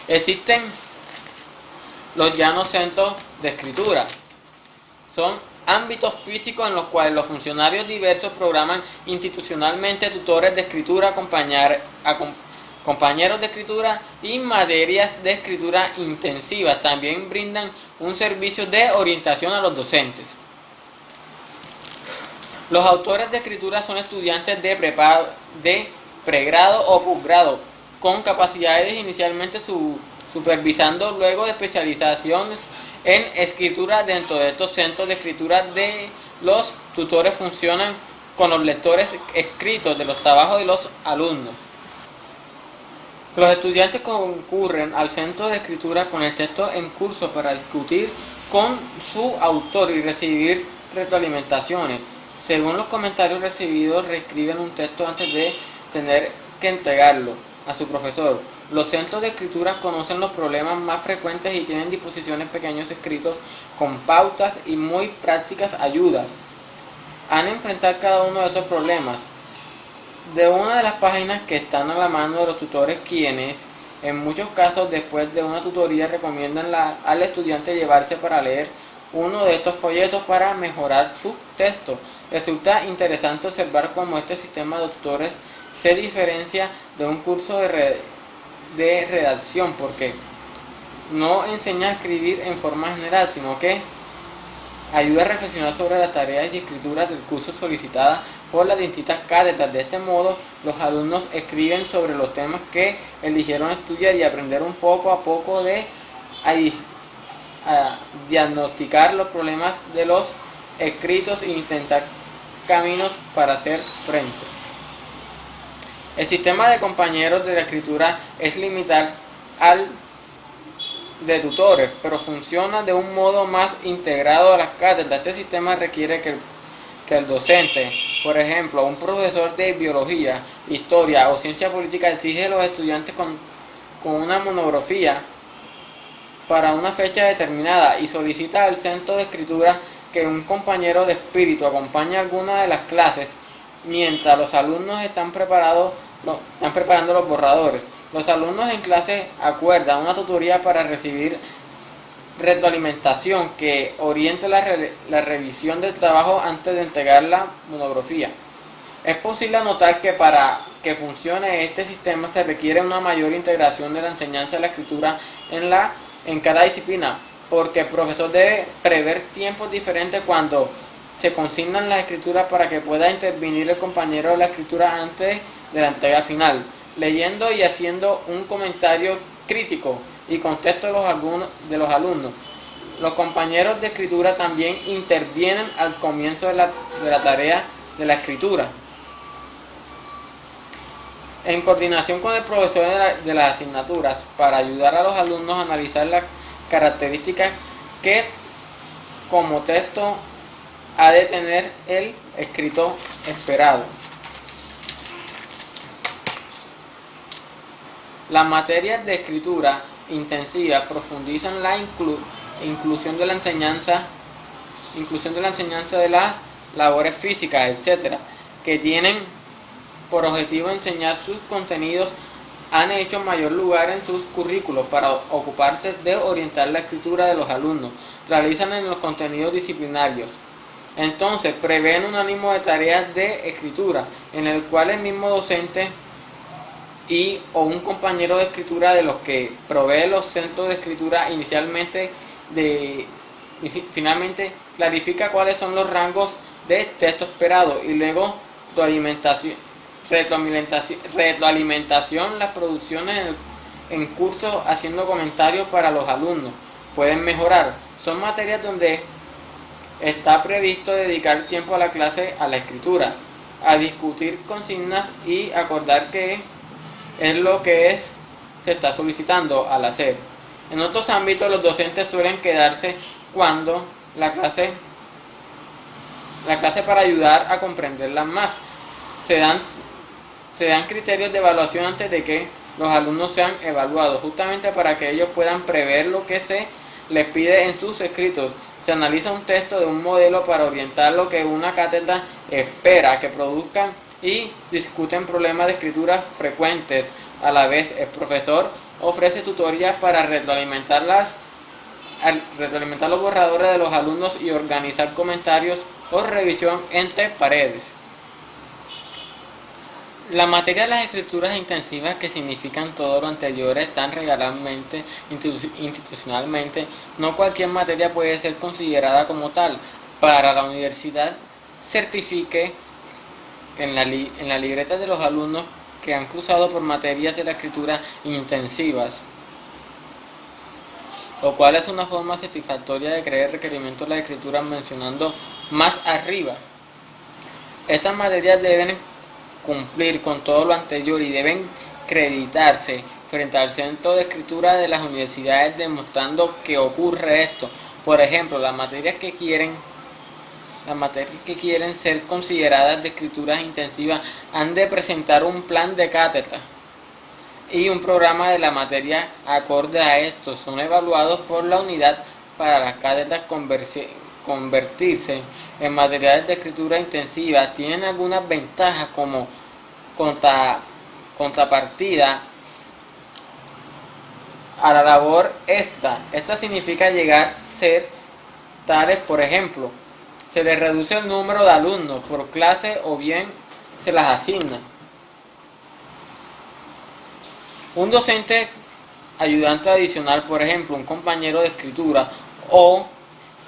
Speaker 1: Existen los llanos centros de escritura. Son ámbitos físicos en los cuales los funcionarios diversos programan institucionalmente tutores de escritura, compañeros de escritura y materias de escritura intensivas. También brindan un servicio de orientación a los docentes. Los autores de escritura son estudiantes de pregrado o posgrado, con capacidades inicialmente supervisando, luego de especializaciones en escritura. Dentro de estos centros de escritura de los tutores funcionan con los lectores escritos de los trabajos de los alumnos. Los estudiantes concurren al centro de escritura con el texto en curso para discutir con su autor y recibir retroalimentaciones. Según los comentarios recibidos, reescriben un texto antes de tener que entregarlo a su profesor. Los centros de escritura conocen los problemas más frecuentes y tienen disposiciones pequeños escritos con pautas y muy prácticas ayudas. Han de enfrentar cada uno de estos problemas. de una de las páginas que están a la mano de los tutores, quienes en muchos casos después de una tutoría recomiendan al estudiante llevarse para leer uno de estos folletos para mejorar su texto. Resulta interesante observar cómo este sistema de tutores se diferencia de un curso de redacción, porque no enseña a escribir en forma general, sino que ayuda a reflexionar sobre las tareas y escrituras del curso solicitada por las distintas cátedras. De este modo, los alumnos escriben sobre los temas que eligieron estudiar y aprender un poco a poco a diagnosticar los problemas de los escritos e intentar caminos para hacer frente. El sistema de compañeros de la escritura es limitar al de tutores, pero funciona de un modo más integrado a las cátedras. Este sistema requiere que el docente, por ejemplo, un profesor de biología, historia o ciencia política, exige a los estudiantes con una monografía para una fecha determinada y solicita al centro de escritura que un compañero de espíritu acompañe alguna de las clases mientras los alumnos están preparando los borradores. Los alumnos en clase acuerdan una tutoría para recibir retroalimentación que oriente la revisión del trabajo antes de entregar la monografía. Es posible notar que para que funcione este sistema se requiere una mayor integración de la enseñanza de la escritura en cada disciplina, porque el profesor debe prever tiempos diferentes cuando se consignan las escrituras para que pueda intervenir el compañero de la escritura antes de la entrega final, leyendo y haciendo un comentario crítico y contexto de los alumnos. Los compañeros de escritura también intervienen al comienzo de la tarea de la escritura, en coordinación con el profesor de las asignaturas, para ayudar a los alumnos a analizar las características que como texto ha de tener el escrito esperado. Las materias de escritura intensiva profundizan la inclusión de la enseñanza de las labores físicas, etcétera, que tienen por objetivo enseñar sus contenidos. Han hecho mayor lugar en sus currículos para ocuparse de orientar la escritura de los alumnos. Realizan en los contenidos disciplinarios. Entonces, prevén un ánimo de tareas de escritura, en el cual el mismo docente o un compañero de escritura de los que provee los centros de escritura finalmente clarifica cuáles son los rangos de texto esperado y luego retroalimentación las producciones en curso, haciendo comentarios para los alumnos pueden mejorar. Son materias donde está previsto dedicar tiempo a la clase a la escritura, a discutir consignas y acordar qué es lo que se está solicitando al hacer. En otros ámbitos, los docentes suelen quedarse cuando la clase para ayudar a comprenderlas más. Se dan criterios de evaluación antes de que los alumnos sean evaluados, justamente para que ellos puedan prever lo que se les pide en sus escritos. Se analiza un texto de un modelo para orientar lo que una cátedra espera que produzcan y discuten problemas de escritura frecuentes. A la vez, el profesor ofrece tutorías para retroalimentar los borradores de los alumnos y organizar comentarios o revisión entre paredes. La materia de las escrituras intensivas, que significan todo lo anterior, están regularmente institucionalmente. No cualquier materia puede ser considerada como tal. Para la universidad, certifique en la libreta de los alumnos que han cruzado por materias de la escritura intensivas, lo cual es una forma satisfactoria de crear requerimientos de la escritura mencionando más arriba. Estas materias deben cumplir con todo lo anterior y deben acreditarse frente al centro de escritura de las universidades, demostrando que ocurre esto. Por ejemplo, las materias que quieren ser consideradas de escrituras intensivas han de presentar un plan de cátedra y un programa de la materia acorde a esto. Son evaluados por la unidad para las cátedras convertirse en materiales de escritura intensiva. Tienen algunas ventajas, como contrapartida a la labor extra. Esto significa llegar a ser tales, por ejemplo, se les reduce el número de alumnos por clase o bien se las asigna. Un docente ayudante adicional, por ejemplo, un compañero de escritura, o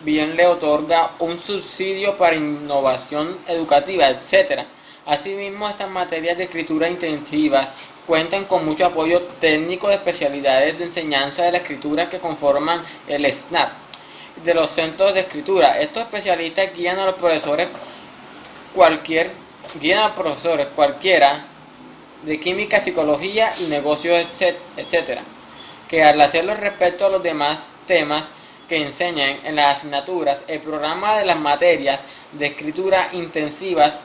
Speaker 1: bien le otorga un subsidio para innovación educativa, etc. Asimismo, estas materias de escritura intensivas cuentan con mucho apoyo técnico de especialidades de enseñanza de la escritura que conforman el SNAP de los centros de escritura. Estos especialistas guían a los profesores cualquiera de química, psicología y negocios, etc., que al hacerlo respecto a los demás temas que enseñan en las asignaturas, el programa de las materias de escritura intensivas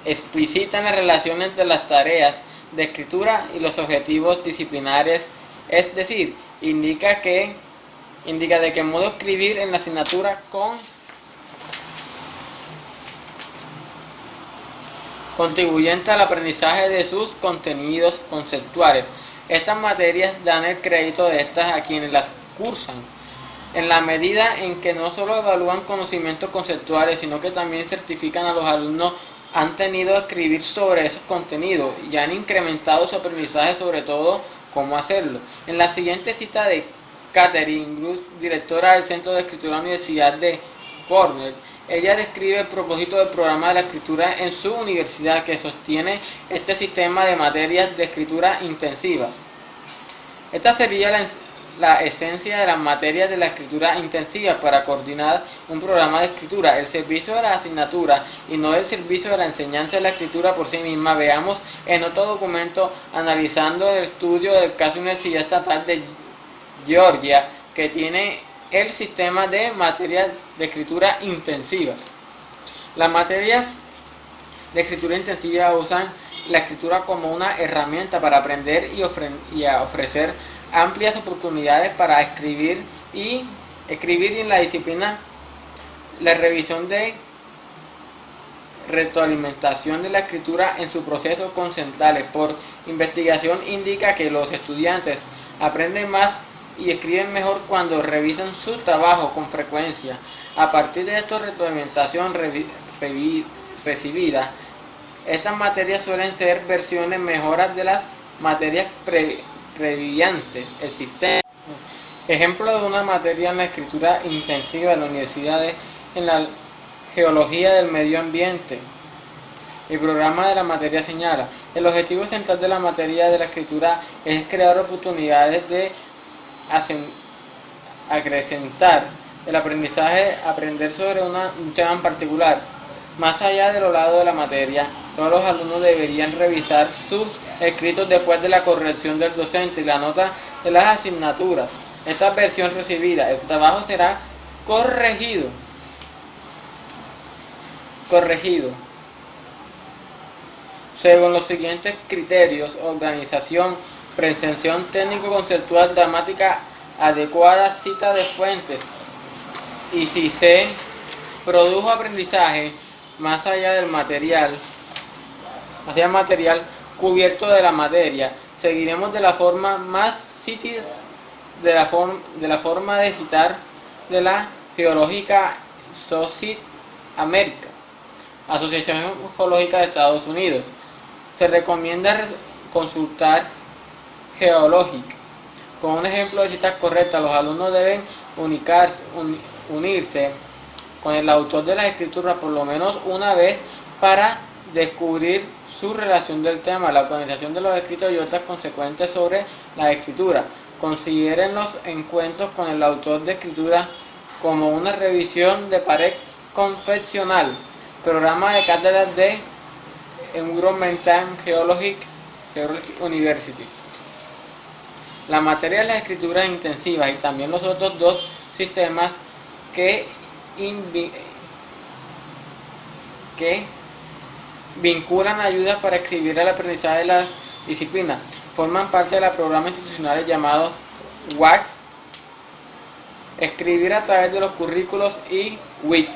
Speaker 1: explicitan la relación entre las tareas de escritura y los objetivos disciplinares, es decir, indica de qué modo escribir en la asignatura contribuyente al aprendizaje de sus contenidos conceptuales. Estas materias dan el crédito de estas a quienes las cursan, en la medida en que no solo evalúan conocimientos conceptuales, sino que también certifican a los alumnos han tenido que escribir sobre esos contenidos y han incrementado su aprendizaje, sobre todo cómo hacerlo. En la siguiente cita de Catherine Gross, directora del Centro de Escritura de la Universidad de Cornell, ella describe el propósito del programa de la escritura en su universidad, que sostiene este sistema de materias de escritura intensivas. Esta sería la esencia de las materias de la escritura intensiva para coordinar un programa de escritura, el servicio de la asignatura y no el servicio de la enseñanza de la escritura por sí misma. Veamos en otro documento analizando el estudio del caso de la Universidad Estatal de Georgia, que tiene el sistema de materias de escritura intensivas. Las materias de escritura intensiva usan la escritura como una herramienta para aprender y a ofrecer amplias oportunidades para escribir y en la disciplina la revisión de retroalimentación de la escritura en su proceso conceptuales. Por investigación indica que los estudiantes aprenden más y escriben mejor cuando revisan su trabajo con frecuencia. A partir de esta retroalimentación recibida, estas materias suelen ser versiones mejoras de las materias previantes. El sistema. Ejemplo de una materia en la escritura intensiva de la universidad en la geología del medio ambiente. El programa de la materia señala: el objetivo central de la materia de la escritura es crear oportunidades de acrecentar el aprendizaje, aprender sobre un tema en particular. Más allá de los lados de la materia, todos los alumnos deberían revisar sus escritos después de la corrección del docente y la nota de las asignaturas. Esta versión recibida, el trabajo será corregido según los siguientes criterios: organización, presentación técnico-conceptual, dramática adecuada, cita de fuentes, y si se produjo aprendizaje más allá del material cubierto de la materia, seguiremos de la forma de citar de la Geológica Society America, Asociación Geológica de Estados Unidos. Se recomienda consultar Geologic. Con un ejemplo de citas correctas, los alumnos deben unirse con el autor de las escrituras por lo menos una vez para descubrir su relación del tema, la organización de los escritos y otras consecuencias sobre la escritura. Consideren los encuentros con el autor de escritura como una revisión de pared confeccional. Programa de cátedras de Environmental Geologic University. La materia de las escrituras intensivas y también los otros dos sistemas que vinculan ayudas para escribir el aprendizaje de las disciplinas forman parte de los programas institucionales llamados WAC, escribir a través de los currículos, y WIT,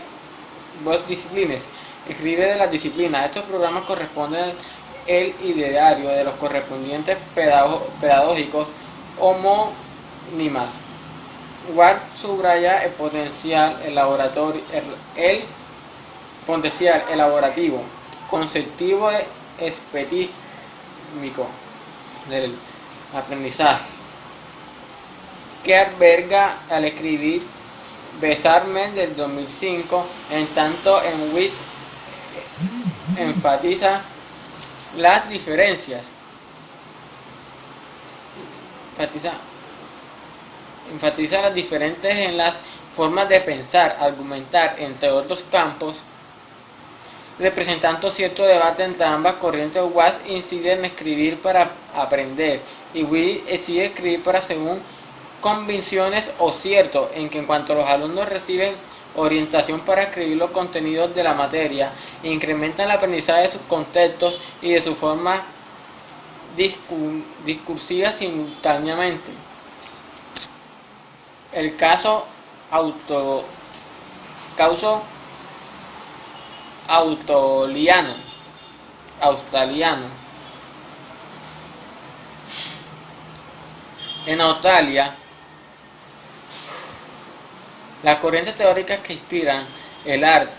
Speaker 1: disciplinas, escribir de las disciplinas. Estos programas corresponden el ideario de los correspondientes pedagógicos homónimas. Ward subraya el potencial elaborativo, conceptivo y específico del aprendizaje que alberga al escribir Besarmen del 2005, en tanto en Witt enfatiza las diferencias. Enfatiza las diferentes en las formas de pensar, argumentar, entre otros campos, representando cierto debate entre ambas corrientes. Watts incide en escribir para aprender y Witt exige escribir para según convicciones o cierto, en que en cuanto los alumnos reciben orientación para escribir los contenidos de la materia, incrementan el aprendizaje de sus contextos y de su forma discursiva simultáneamente. El caso australiano. En Australia, las corrientes teóricas que inspiran el arte,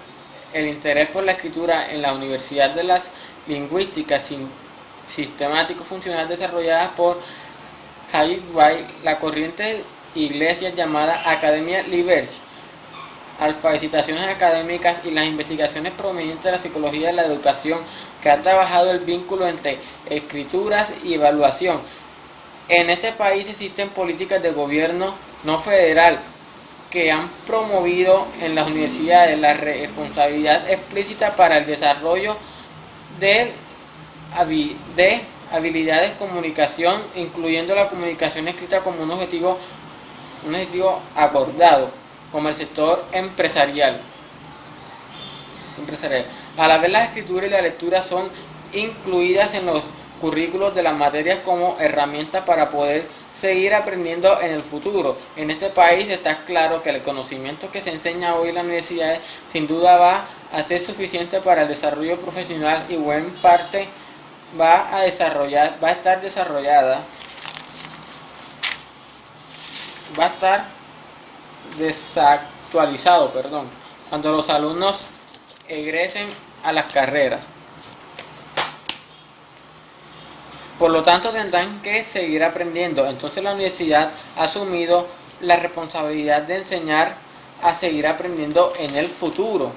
Speaker 1: el interés por la escritura en la Universidad de las Lingüísticas Sistemático-Funcionales desarrolladas por Hayek Wright, la corriente iglesia llamada Academia Liberty, alfabetizaciones académicas y las investigaciones provenientes de la psicología de la educación, que ha trabajado el vínculo entre escrituras y evaluación. En este país existen políticas de gobierno no federal que han promovido en las universidades la responsabilidad explícita para el desarrollo de habilidades de comunicación, incluyendo la comunicación escrita como un objetivo acordado, como el sector empresarial. A la vez, la escritura y la lectura son incluidas en los currículos de las materias como herramientas para poder seguir aprendiendo en el futuro. En este país está claro que el conocimiento que se enseña hoy en las universidades sin duda va a ser suficiente para el desarrollo profesional y buena parte va a estar desactualizado, cuando los alumnos egresen a las carreras. Por lo tanto, tendrán que seguir aprendiendo. Entonces la universidad ha asumido la responsabilidad de enseñar a seguir aprendiendo en el futuro.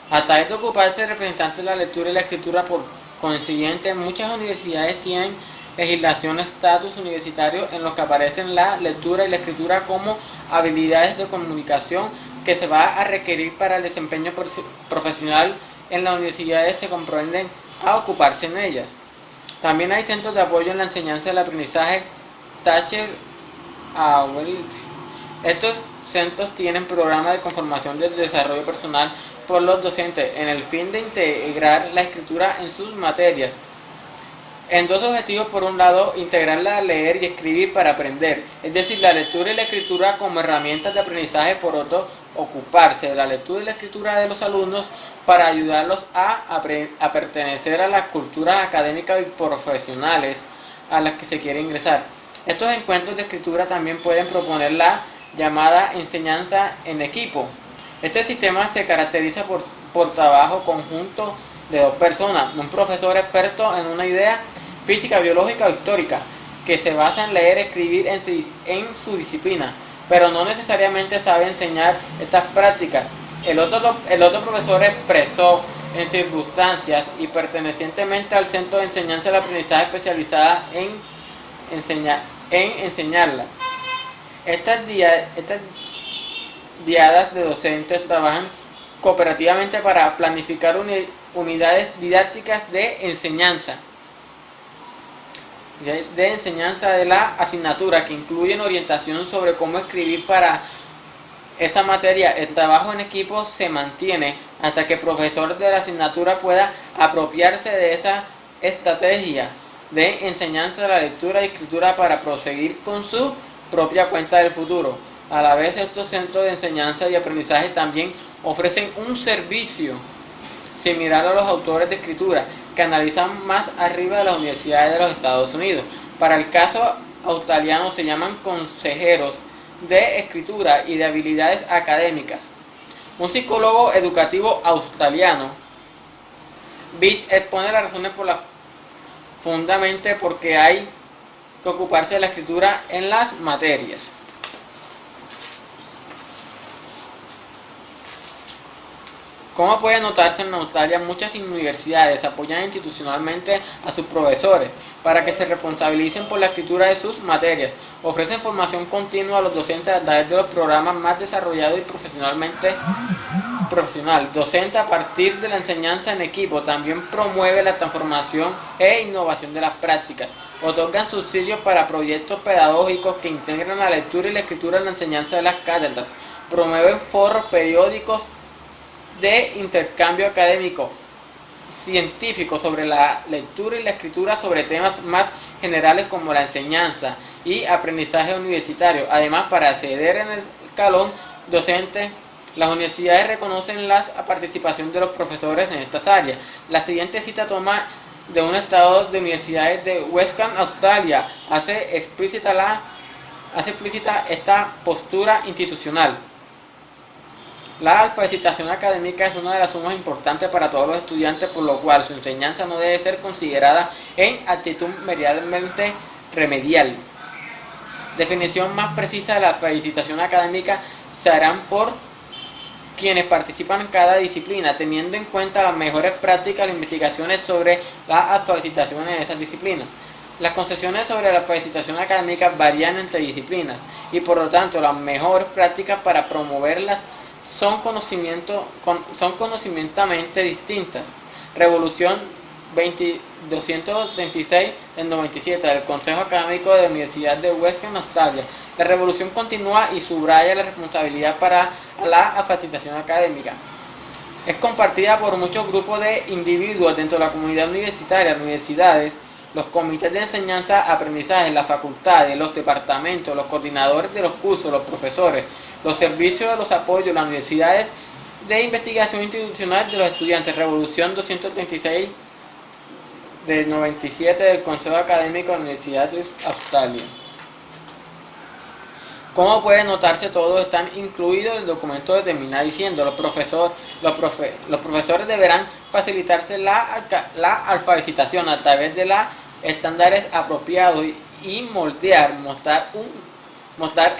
Speaker 1: A través de ocuparse de representantes de la lectura y la escritura, por consiguiente, muchas universidades tienen legislación estatus universitario en los que aparecen la lectura y la escritura como habilidades de comunicación que se va a requerir para el desempeño profesional en las universidades. Se comprenden a ocuparse en ellas. También hay centros de apoyo en la enseñanza del aprendizaje Thatcher. Estos centros tienen programas de conformación del desarrollo personal por los docentes en el fin de integrar la escritura en sus materias en dos objetivos: por un lado, integrarla a leer y escribir para aprender, es decir, la lectura y la escritura como herramientas de aprendizaje; por otro, ocuparse de la lectura y la escritura de los alumnos para ayudarlos a pertenecer a las culturas académicas y profesionales a las que se quiere ingresar. Estos encuentros de escritura también pueden proponer la llamada enseñanza en equipo. Este sistema se caracteriza por trabajo conjunto de dos personas, un profesor experto en una idea física, biológica o histórica, que se basa en leer y escribir en su disciplina, pero no necesariamente sabe enseñar estas prácticas. El otro profesor expresó en circunstancias y pertenecientemente al centro de enseñanza del aprendizaje especializada en enseñarlas. Estas diadas de docentes trabajan cooperativamente para planificar unidades didácticas de enseñanza de la asignatura, que incluyen orientación sobre cómo escribir para esa materia. El trabajo en equipo se mantiene hasta que el profesor de la asignatura pueda apropiarse de esa estrategia de enseñanza de la lectura y escritura para proseguir con su propia cuenta del futuro. A la vez, estos centros de enseñanza y aprendizaje también ofrecen un servicio similar a los autores de escritura, que analizan más arriba de las universidades de los Estados Unidos. Para el caso australiano se llaman consejeros de escritura y de habilidades académicas. Un psicólogo educativo australiano, Beach, expone las razones por las fundamentalmente porque hay que ocuparse de la escritura en las materias. Como puede notarse, en Australia muchas universidades apoyan institucionalmente a sus profesores para que se responsabilicen por la escritura de sus materias. Ofrecen formación continua a los docentes a través de los programas más desarrollados y profesional docente a partir de la enseñanza en equipo. También promueve la transformación e innovación de las prácticas. Otorgan subsidios para proyectos pedagógicos que integran la lectura y la escritura en la enseñanza de las cátedras. Promueven foros periódicos de intercambio académico científico sobre la lectura y la escritura, sobre temas más generales como la enseñanza y aprendizaje universitario. Además, para acceder en el escalón docente, las universidades reconocen la participación de los profesores en estas áreas. La siguiente cita toma de un estado de universidades de Western Australia. Hace explícita esta postura institucional. La alfabetización académica es una de las sumas importantes para todos los estudiantes, por lo cual su enseñanza no debe ser considerada en actitud meramente remedial. Definición más precisa de la alfabetización académica se harán por quienes participan en cada disciplina, teniendo en cuenta las mejores prácticas e investigaciones sobre la alfabetización en esas disciplinas. Las concepciones sobre la alfabetización académica varían entre disciplinas y por lo tanto las mejores prácticas para promoverlas son conocimientalmente distintas. Revolución 236 del 97 del Consejo Académico de la Universidad de Western Australia. La revolución continúa y subraya la responsabilidad para la alfabetización académica. Es compartida por muchos grupos de individuos dentro de la comunidad universitaria, universidades, los comités de enseñanza, aprendizaje, las facultades, los departamentos, los coordinadores de los cursos, los profesores, los servicios de los apoyos, las universidades de investigación institucional de los estudiantes. Revolución 236 del 97 del Consejo Académico de la Universidad de Australia. Como puede notarse, todos están incluidos en el documento que termina diciendo: los profesores deberán facilitarse la alfabetización a través de los estándares apropiados y mostrar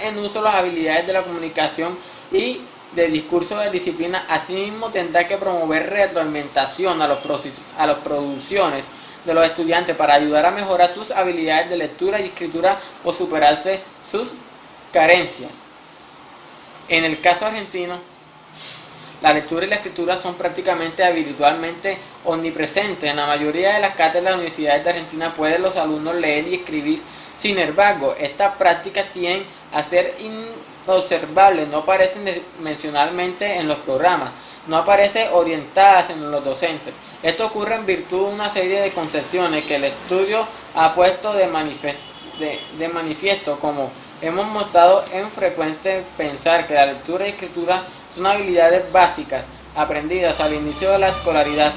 Speaker 1: en uso las habilidades de la comunicación y de discurso de disciplina. Asimismo, tendrá que promover retroalimentación a las producciones de los estudiantes para ayudar a mejorar sus habilidades de lectura y escritura o superarse sus carencias. En el caso argentino, la lectura y la escritura son prácticamente habitualmente omnipresentes. En la mayoría de las cátedras de las universidades de Argentina pueden los alumnos leer y escribir. Sin embargo, estas prácticas tienden a ser inobservables, no aparecen mencionalmente en los programas, no aparecen orientadas en los docentes. Esto ocurre en virtud de una serie de concepciones que el estudio ha puesto de manifiesto, como hemos mostrado en frecuente pensar que la lectura y escritura son habilidades básicas aprendidas al inicio de la escolaridad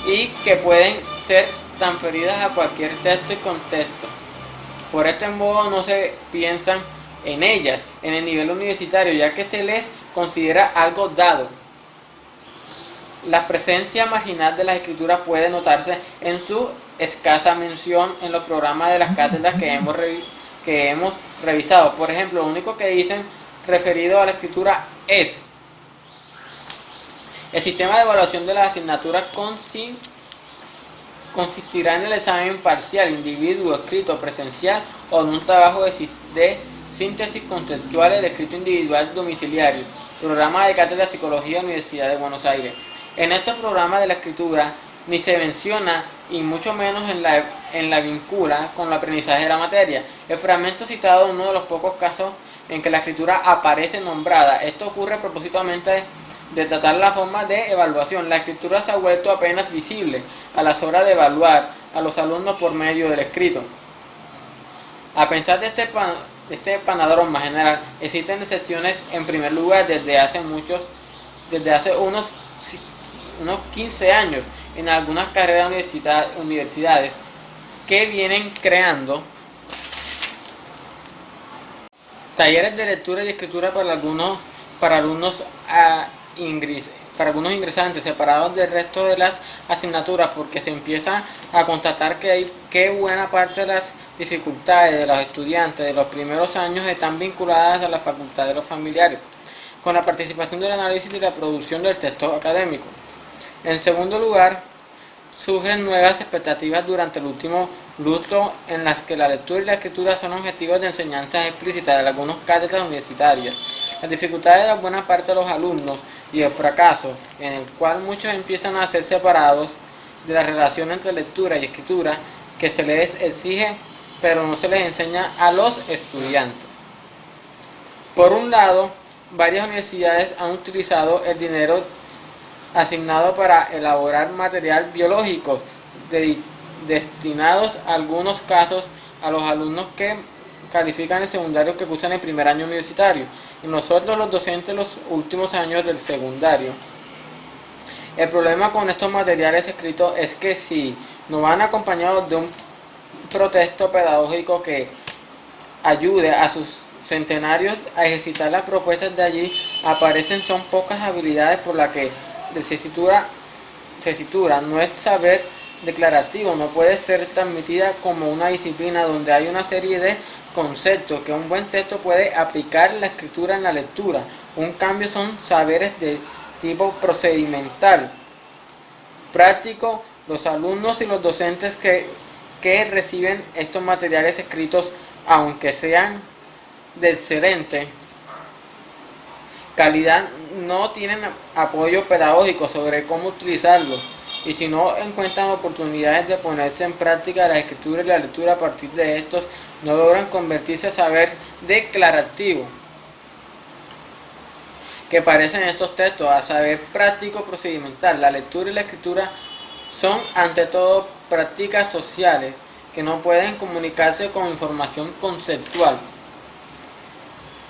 Speaker 1: y que pueden ser transferidas a cualquier texto y contexto. Por este modo no se piensan en ellas en el nivel universitario, ya que se les considera algo dado. La presencia marginal de las escrituras puede notarse en su escasa mención en los programas de las cátedras que hemos revisado. Por ejemplo, lo único que dicen referido a la escritura es: el sistema de evaluación de las asignaturas consistirá en el examen parcial, individuo, escrito, presencial o en un trabajo de síntesis conceptuales de escrito individual domiciliario. Programa de cátedra de Psicología, Universidad de Buenos Aires. En estos programas de la escritura ni se menciona y mucho menos en la vincula con el aprendizaje de la materia. El fragmento citado es uno de los pocos casos en que la escritura aparece nombrada. Esto ocurre propósitamente de tratar la forma de evaluación. La escritura se ha vuelto apenas visible a las horas de evaluar a los alumnos por medio del escrito. A pesar de este panorama general, existen excepciones. En primer lugar, desde hace unos 15 años en algunas carreras universidades que vienen creando talleres de lectura y escritura para algunos ingresantes separados del resto de las asignaturas, porque se empieza a constatar que buena parte de las dificultades de los estudiantes de los primeros años están vinculadas a la facultad de los familiares, con la participación del análisis y la producción del texto académico. En segundo lugar, surgen nuevas expectativas durante el último lustro en las que la lectura y la escritura son objetivos de enseñanzas explícitas de algunas cátedras universitarias. Las dificultades de la buena parte de los alumnos y el fracaso, en el cual muchos empiezan a ser separados de la relación entre lectura y escritura que se les exige pero no se les enseña a los estudiantes. Por un lado, varias universidades han utilizado el dinero asignado para elaborar material biológico destinados a algunos casos a los alumnos que califican el secundario que cursan el primer año universitario y nosotros los docentes los últimos años del secundario. El problema con estos materiales escritos es que si no van acompañados de un protesto pedagógico que ayude a sus centenarios a ejercitar las propuestas de allí, aparecen son pocas habilidades por las que tesitura no es saber declarativo, no puede ser transmitida como una disciplina donde hay una serie de conceptos que un buen texto puede aplicar la escritura en la lectura. Un cambio son saberes de tipo procedimental, práctico. Los alumnos y los docentes que reciben estos materiales escritos, aunque sean de excelente calidad, no tienen apoyo pedagógico sobre cómo utilizarlos, y si no encuentran oportunidades de ponerse en práctica la escritura y la lectura a partir de estos, no logran convertirse a saber declarativo que parecen estos textos, a saber práctico procedimental. La lectura y la escritura son ante todo prácticas sociales que no pueden comunicarse con información conceptual.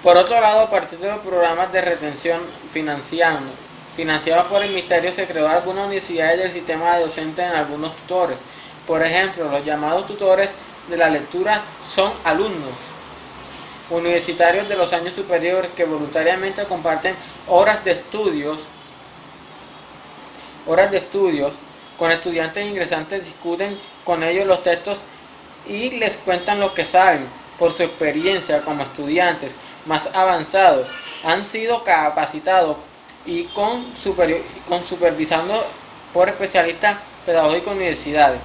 Speaker 1: Por otro lado, a partir de los programas de retención financiados por el Ministerio, se creó algunas universidades del sistema de docentes en algunos tutores. Por ejemplo, los llamados tutores de la lectura son alumnos universitarios de los años superiores que voluntariamente comparten horas de estudios con estudiantes ingresantes, discuten con ellos los textos y les cuentan lo que saben. Por su experiencia como estudiantes más avanzados, han sido capacitados y supervisando por especialistas pedagógicos de universidades.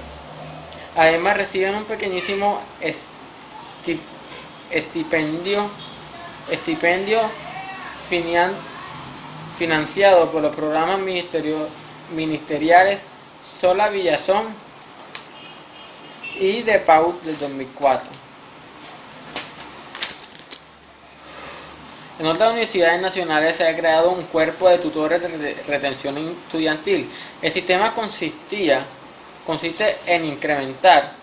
Speaker 1: Además, reciben un pequeñísimo estipendio financiado por los programas ministeriales Sola Villazón y de PAUD del 2004. En otras universidades nacionales se ha creado un cuerpo de tutores de retención estudiantil. El sistema consiste en incrementar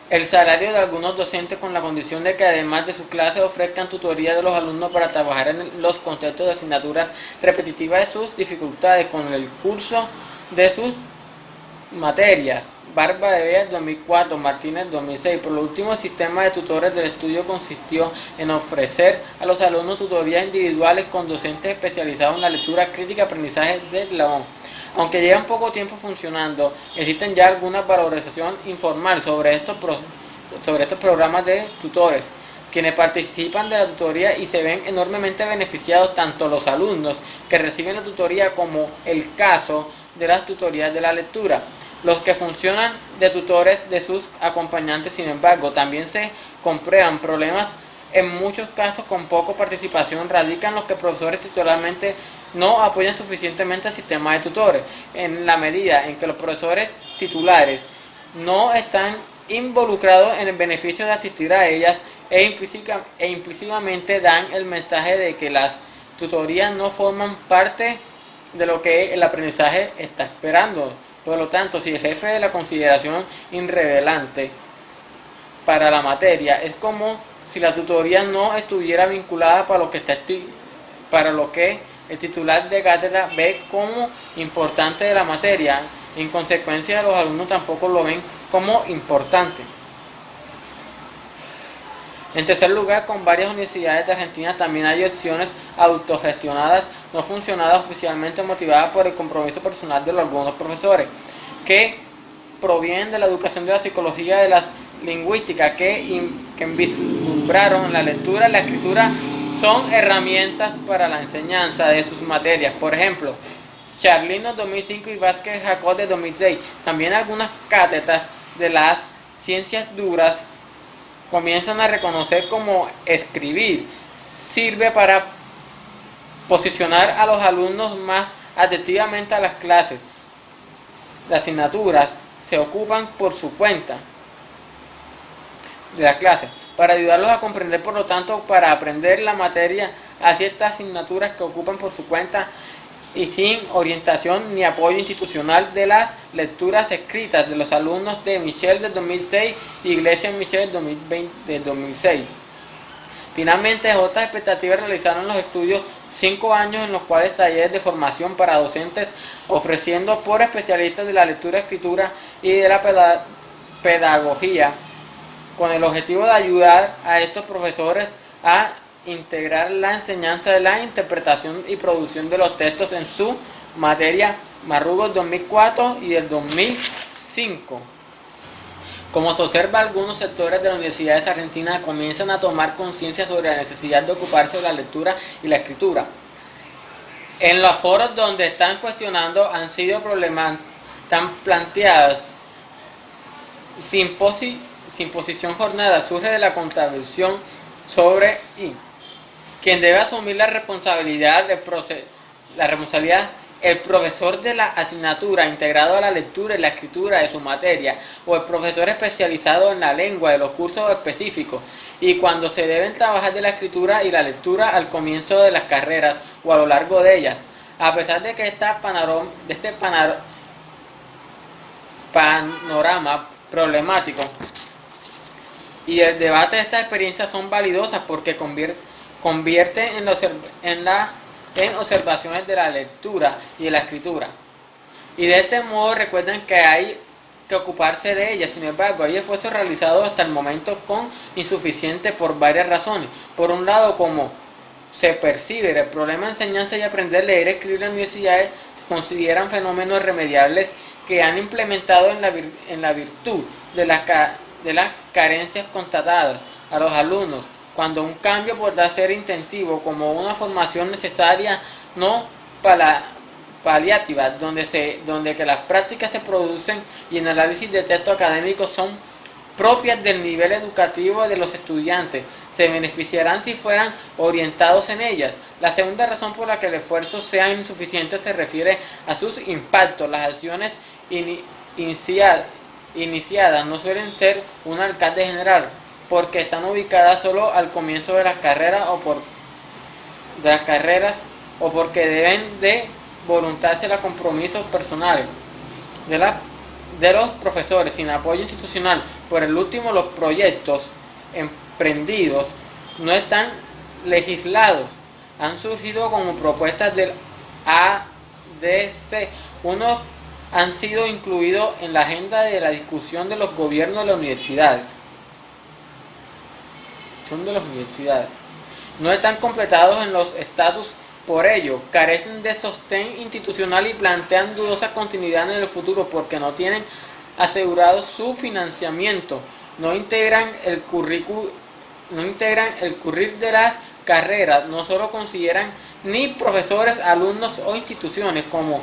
Speaker 1: el salario de algunos docentes con la condición de que además de sus clases ofrezcan tutoría de los alumnos para trabajar en los contextos de asignaturas repetitivas de sus dificultades con el curso de sus materias. Barba de Vega 2004, Martínez 2006. Por lo último, el sistema de tutores del estudio consistió en ofrecer a los alumnos tutorías individuales con docentes especializados en la lectura crítica y aprendizaje del eslabón. Aunque llevan poco tiempo funcionando, existen ya alguna valorización informal sobre estos programas de tutores, quienes participan de la tutoría y se ven enormemente beneficiados tanto los alumnos que reciben la tutoría como el caso de las tutorías de la lectura. Los que funcionan de tutores de sus acompañantes, sin embargo, también se comprueban problemas. En muchos casos, con poca participación, radican los que profesores titularmente no apoyan suficientemente al sistema de tutores, en la medida en que los profesores titulares no están involucrados en el beneficio de asistir a ellas e implícitamente dan el mensaje de que las tutorías no forman parte de lo que el aprendizaje está esperando. Por lo tanto, si el jefe de la consideración irrelevante para la materia es como si la tutoría no estuviera vinculada para lo que el titular de cátedra ve como importante de la materia. En consecuencia, los alumnos tampoco lo ven como importante. En tercer lugar, con varias universidades de Argentina también hay opciones autogestionadas, no funcionadas oficialmente, motivadas por el compromiso personal de algunos profesores, que provienen de la educación de la psicología de la lingüística, que vislumbraron la lectura y la escritura son herramientas para la enseñanza de sus materias. Por ejemplo, Charlino 2005 y Vázquez Jacob de 2006. También algunas cátedras de las ciencias duras comienzan a reconocer como escribir sirve para posicionar a los alumnos más atentivamente a las clases. Las asignaturas se ocupan por su cuenta de la clase, para ayudarlos a comprender, por lo tanto, para aprender la materia a ciertas asignaturas que ocupan por su cuenta y sin orientación ni apoyo institucional de las lecturas escritas de los alumnos de Michel del 2006 y Iglesias Michel del 2006. Finalmente, otras expectativas realizaron los estudios 5 años en los cuales talleres de formación para docentes ofreciendo por especialistas de la lectura, escritura y de la pedagogía, con el objetivo de ayudar a estos profesores a integrar la enseñanza de la interpretación y producción de los textos en su materia. Marrugos 2004 y del 2005. Como se observa, algunos sectores de las universidades argentinas comienzan a tomar conciencia sobre la necesidad de ocuparse de la lectura y la escritura. En los foros donde están cuestionando han sido problemas tan planteadas sin posición jornada surge de la contradicción sobre quien debe asumir la responsabilidad el profesor de la asignatura integrado a la lectura y la escritura de su materia o el profesor especializado en la lengua de los cursos específicos, y cuando se deben trabajar de la escritura y la lectura al comienzo de las carreras o a lo largo de ellas. A pesar de que este panorama problemático y el debate de estas experiencias son validosas porque convierte en observaciones de la lectura y de la escritura, y de este modo recuerden que hay que ocuparse de ellas. Sin embargo, hay esfuerzos realizados hasta el momento con insuficiente por varias razones. Por un lado, como se percibe el problema de enseñanza y aprender a leer y escribir en las universidades se consideran fenómenos irremediables que han implementado en la virtud de las carencias constatadas a los alumnos, cuando un cambio podrá ser intentivo como una formación necesaria, no paliativa, donde que las prácticas se producen y el análisis de textos académicos son propias del nivel educativo de los estudiantes, se beneficiarán si fueran orientados en ellas. La segunda razón por la que el esfuerzo sea insuficiente se refiere a sus impactos. Las acciones iniciadas no suelen ser un alcance general, porque están ubicadas solo al comienzo de las carreras o porque deben de voluntarse los compromisos personales de los profesores sin apoyo institucional. Por el último, los proyectos emprendidos no están legislados, han surgido como propuestas del ADC. Unos han sido incluidos en la agenda de la discusión de los gobiernos de las universidades. No están completados en los estatus, por ello carecen de sostén institucional y plantean dudosa continuidad en el futuro porque no tienen asegurado su financiamiento, no integran el currículum de las carreras, no solo consideran ni profesores, alumnos o instituciones como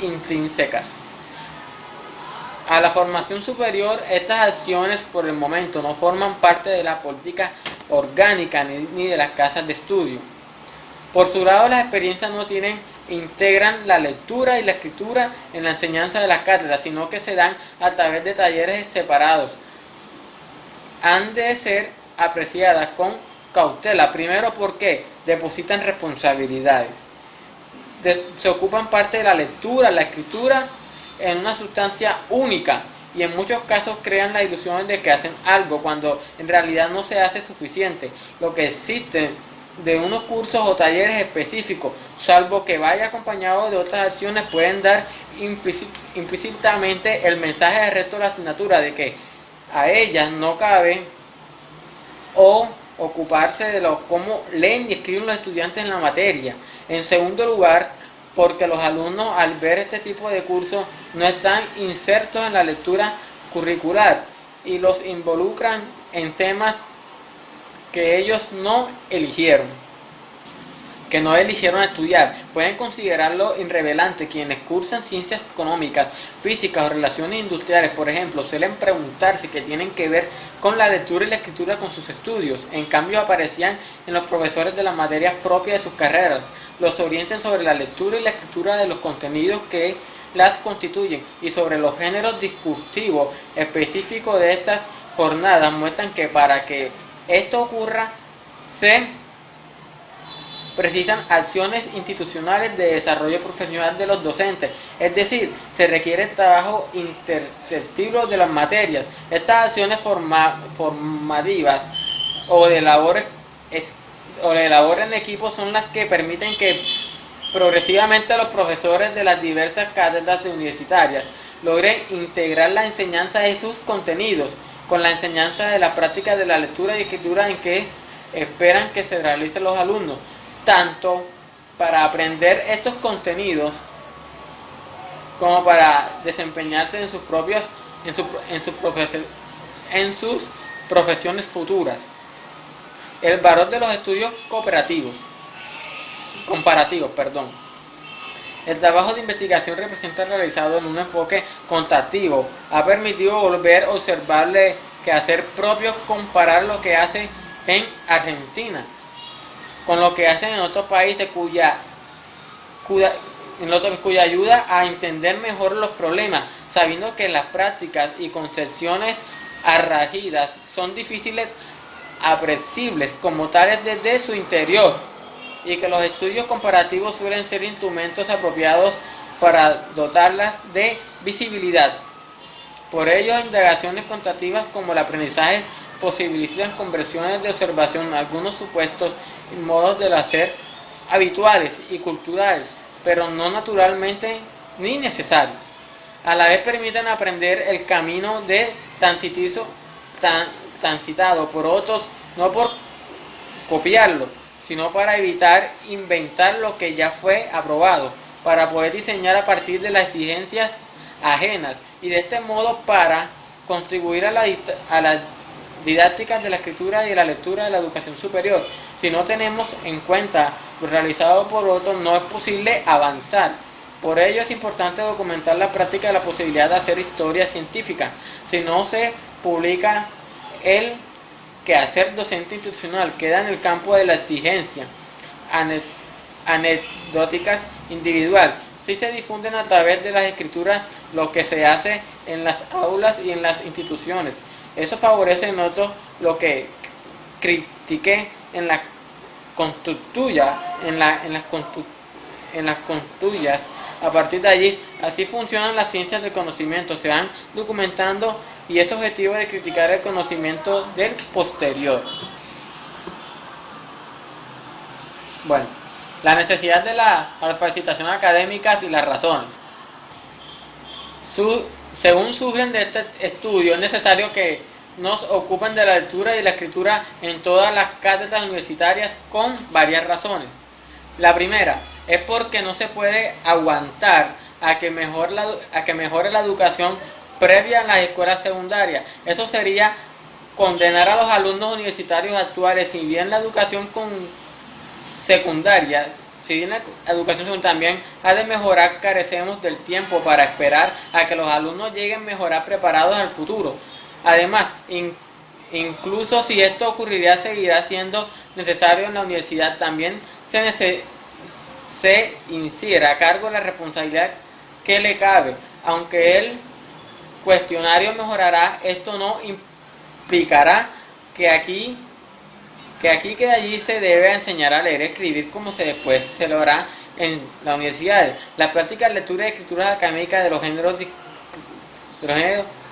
Speaker 1: intrínsecas a la formación superior. Estas acciones por el momento no forman parte de la política orgánica ni de las casas de estudio. Por su lado, las experiencias no integran la lectura y la escritura en la enseñanza de las cátedras, sino que se dan a través de talleres separados. Han de ser apreciadas con cautela, primero porque depositan responsabilidades, se ocupan parte de la lectura, la escritura en una sustancia única, y en muchos casos crean la ilusión de que hacen algo cuando en realidad no se hace suficiente. Lo que existe de unos cursos o talleres específicos, salvo que vaya acompañado de otras acciones, pueden dar implícitamente el mensaje del resto de la asignatura de que a ellas no cabe o ocuparse de cómo leen y escriben los estudiantes en la materia. En segundo lugar, porque los alumnos al ver este tipo de cursos no están insertos en la lectura curricular y los involucran en temas que ellos no eligieron estudiar. Pueden considerarlo irrelevante. Quienes cursan ciencias económicas, físicas o relaciones industriales, por ejemplo, suelen preguntarse qué tienen que ver con la lectura y la escritura con sus estudios. En cambio, aparecían en los profesores de las materias propias de sus carreras. Los orienten sobre la lectura y la escritura de los contenidos que las constituyen y sobre los géneros discursivos específicos de estas jornadas. Muestran que para que esto ocurra se precisan acciones institucionales de desarrollo profesional de los docentes, es decir, se requiere trabajo interceptivo de las materias. Estas acciones formativas o de labor en equipo son las que permiten que progresivamente los profesores de las diversas cátedras universitarias logren integrar la enseñanza de sus contenidos con la enseñanza de la práctica de la lectura y escritura en que esperan que se realicen los alumnos, tanto para aprender estos contenidos como para desempeñarse en sus profesiones futuras. El valor de los estudios comparativos. El trabajo de investigación realizado en un enfoque contativo ha permitido volver a observarle que hacer propio comparar lo que hace en Argentina con lo que hacen en otros países cuya ayuda a entender mejor los problemas, sabiendo que las prácticas y concepciones arraigadas son difíciles apreciables como tales desde su interior, y que los estudios comparativos suelen ser instrumentos apropiados para dotarlas de visibilidad. Por ello, indagaciones cuantitativas como el aprendizaje posibilitan conversiones de observación en algunos supuestos y modos del hacer habituales y culturales, pero no naturalmente ni necesarios. A la vez permiten aprender el camino de transitado por otros, no por copiarlo, sino para evitar inventar lo que ya fue aprobado, para poder diseñar a partir de las exigencias ajenas y de este modo para contribuir a la didáctica de la escritura y de la lectura de la educación superior. Si no tenemos en cuenta lo realizado por otros, no es posible avanzar. Por ello es importante documentar la práctica de la posibilidad de hacer historia científica. Si no se publica, el quehacer docente institucional queda en el campo de la exigencia anecdóticas individual. Si se difunden a través de las escrituras lo que se hace en las aulas y en las instituciones, eso favorece en otros lo que critiqué en las constituyas. A partir de allí, así funcionan las ciencias del conocimiento, se van documentando y es objetivo de criticar el conocimiento del posterior. Bueno, la necesidad de la alfabetización académica y las razones. Según sugieren de este estudio, es necesario que nos ocupen de la lectura y la escritura en todas las cátedras universitarias con varias razones. La primera es porque no se puede aguantar a que mejore la educación previa en las escuelas secundarias. Eso sería condenar a los alumnos universitarios actuales. Si bien la educación secundaria también ha de mejorar, carecemos del tiempo para esperar a que los alumnos lleguen a mejorar preparados al futuro. Además, incluso si esto ocurriría, seguirá siendo necesario en la universidad. También se incide a cargo la responsabilidad que le cabe. Aunque el cuestionario mejorará, esto no implicará que aquí que de allí se debe enseñar a leer y escribir como después se lo hará en la universidad. Las prácticas de lectura y escrituras académicas de los géneros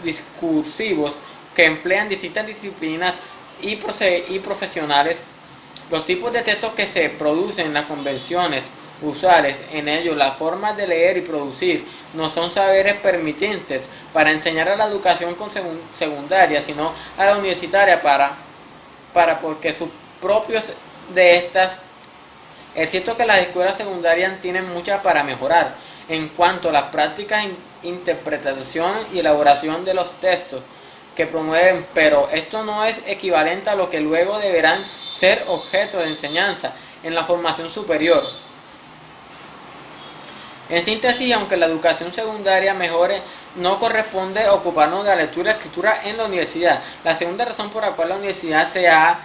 Speaker 1: discursivos que emplean distintas disciplinas y profesionales Los tipos de textos que se producen, las convenciones usuales en ellos, las formas de leer y producir, no son saberes permitentes para enseñar a la educación secundaria, sino a la universitaria porque sus propios de estas. Es cierto que las escuelas secundarias tienen muchas para mejorar en cuanto a las prácticas, interpretación y elaboración de los textos que promueven, pero esto no es equivalente a lo que luego deberán ser objeto de enseñanza en la formación superior. En síntesis, aunque la educación secundaria mejore, no corresponde ocuparnos de la lectura y escritura en la universidad. La segunda razón por la cual la universidad se ha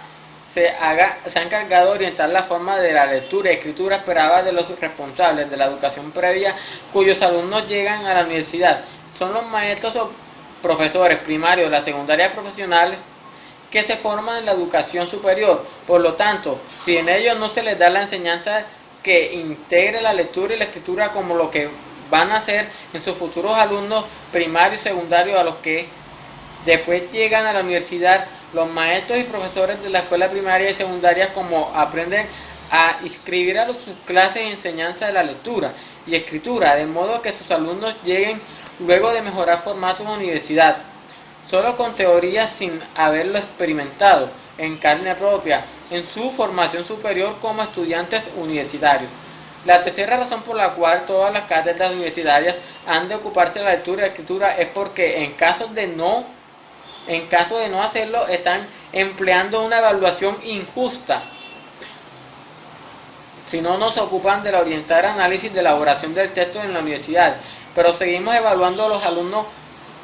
Speaker 1: encargado de orientar la forma de la lectura y escritura esperada de los responsables de la educación previa cuyos alumnos llegan a la universidad. Son los maestros o profesores primarios de la secundaria profesionales que se forman en la educación superior. Por lo tanto, si en ellos no se les da la enseñanza que integre la lectura y la escritura como lo que van a hacer en sus futuros alumnos primarios y secundarios a los que después llegan a la universidad, los maestros y profesores de la escuela primaria y secundaria como aprenden a inscribir a sus clases en enseñanza de la lectura y escritura, de modo que sus alumnos lleguen luego de mejorar formatos de universidad, solo con teoría sin haberlo experimentado en carne propia en su formación superior como estudiantes universitarios. La tercera razón por la cual todas las cátedras universitarias han de ocuparse de la lectura y la escritura es porque en caso de no hacerlo están empleando una evaluación injusta. Si no nos ocupan de la orientar análisis de elaboración del texto en la universidad, pero seguimos evaluando a los alumnos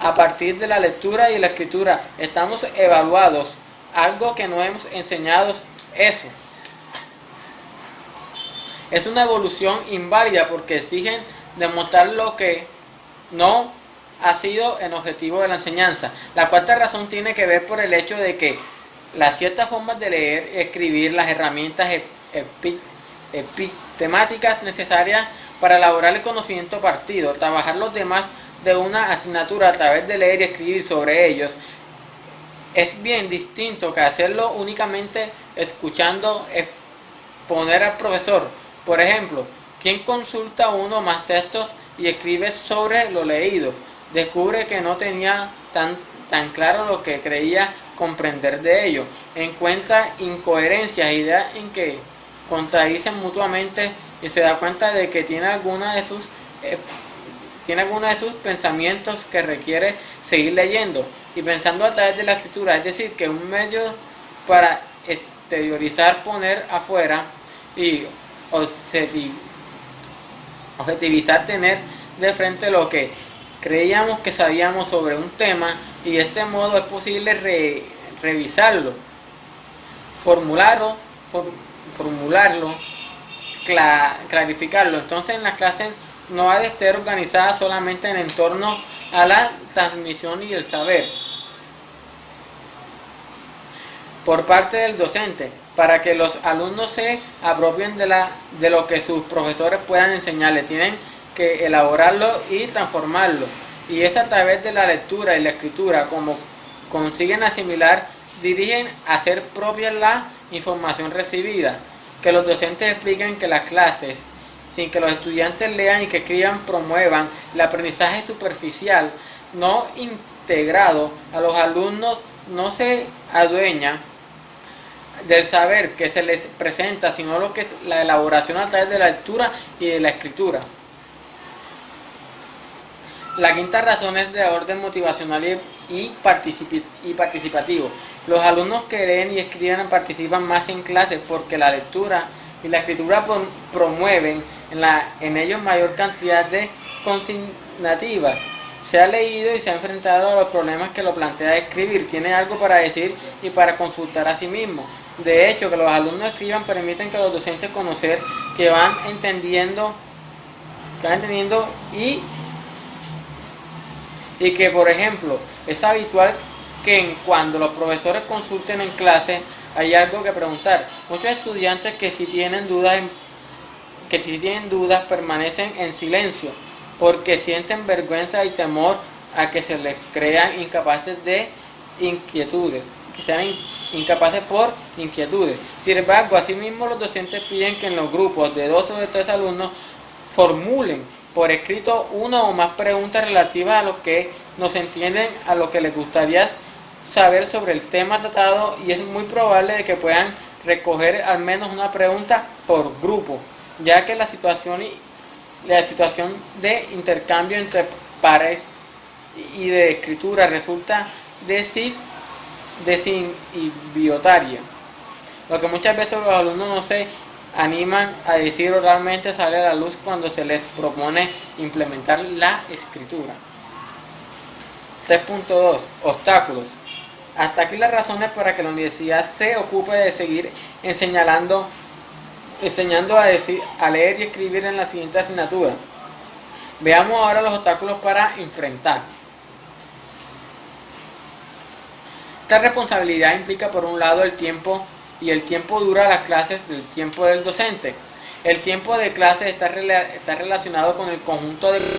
Speaker 1: a partir de la lectura y la escritura. Estamos evaluados, algo que no hemos enseñado eso. Es una evolución inválida porque exigen demostrar lo que no ha sido el objetivo de la enseñanza. La cuarta razón tiene que ver por el hecho de que las ciertas formas de leer y escribir, las herramientas epistemáticas necesarias para elaborar el conocimiento partido, trabajar los demás de una asignatura a través de leer y escribir sobre ellos, es bien distinto que hacerlo únicamente escuchando exponer al profesor. Por ejemplo, quien consulta uno o más textos y escribe sobre lo leído, descubre que no tenía tan claro lo que creía comprender de ello, encuentra incoherencias, ideas en que contradicen mutuamente y se da cuenta de que tiene alguna de sus pensamientos que requiere seguir leyendo y pensando a través de la escritura, es decir, que un medio para exteriorizar, poner afuera y objetivizar, tener de frente lo que creíamos que sabíamos sobre un tema, y de este modo es posible revisarlo, formularlo, clarificarlo. Entonces, en las clases no ha de estar organizada solamente en torno a la transmisión y el saber por parte del docente, para que los alumnos se apropien de lo que sus profesores puedan enseñarles. Tienen que elaborarlo y transformarlo, y es a través de la lectura y la escritura como consiguen asimilar, dirigen a hacer propia la información recibida. Que los docentes expliquen que las clases, sin que los estudiantes lean y que escriban, promuevan el aprendizaje superficial, no integrado a los alumnos, no se adueña del saber que se les presenta, sino lo que es la elaboración a través de la lectura y de la escritura. La quinta razón es de orden motivacional y participativo. Los alumnos que leen y escriben participan más en clases porque la lectura y la escritura promueven en ellos mayor cantidad de consignativas. Se ha leído y se ha enfrentado a los problemas que lo plantea escribir. Tiene algo para decir y para consultar a sí mismo. De hecho, que los alumnos escriban permiten que los docentes conocer que van entendiendo y que, por ejemplo, es habitual que cuando los profesores consulten en clase hay algo que preguntar. Muchos estudiantes que si tienen dudas permanecen en silencio porque sienten vergüenza y temor a que se les crean incapaces de inquietudes, que sean incapaces por inquietudes. Sin embargo, asimismo los docentes piden que en los grupos de 2 o de 3 alumnos formulen por escrito una o más preguntas relativas a lo que no se entienden, a lo que les gustaría saber sobre el tema tratado, y es muy probable de que puedan recoger al menos una pregunta por grupo, ya que la situación de intercambio entre pares y de escritura resulta desinhibitoria. Lo que muchas veces los alumnos no se animan a decir oralmente sale a la luz cuando se les propone implementar la escritura. 3.2. Obstáculos. Hasta aquí las razones para que la universidad se ocupe de seguir enseñando a leer y escribir en la siguiente asignatura. Veamos ahora los obstáculos para enfrentar. Esta responsabilidad implica por un lado el tiempo, y el tiempo dura las clases del tiempo del docente. El tiempo de clases está relacionado con el conjunto de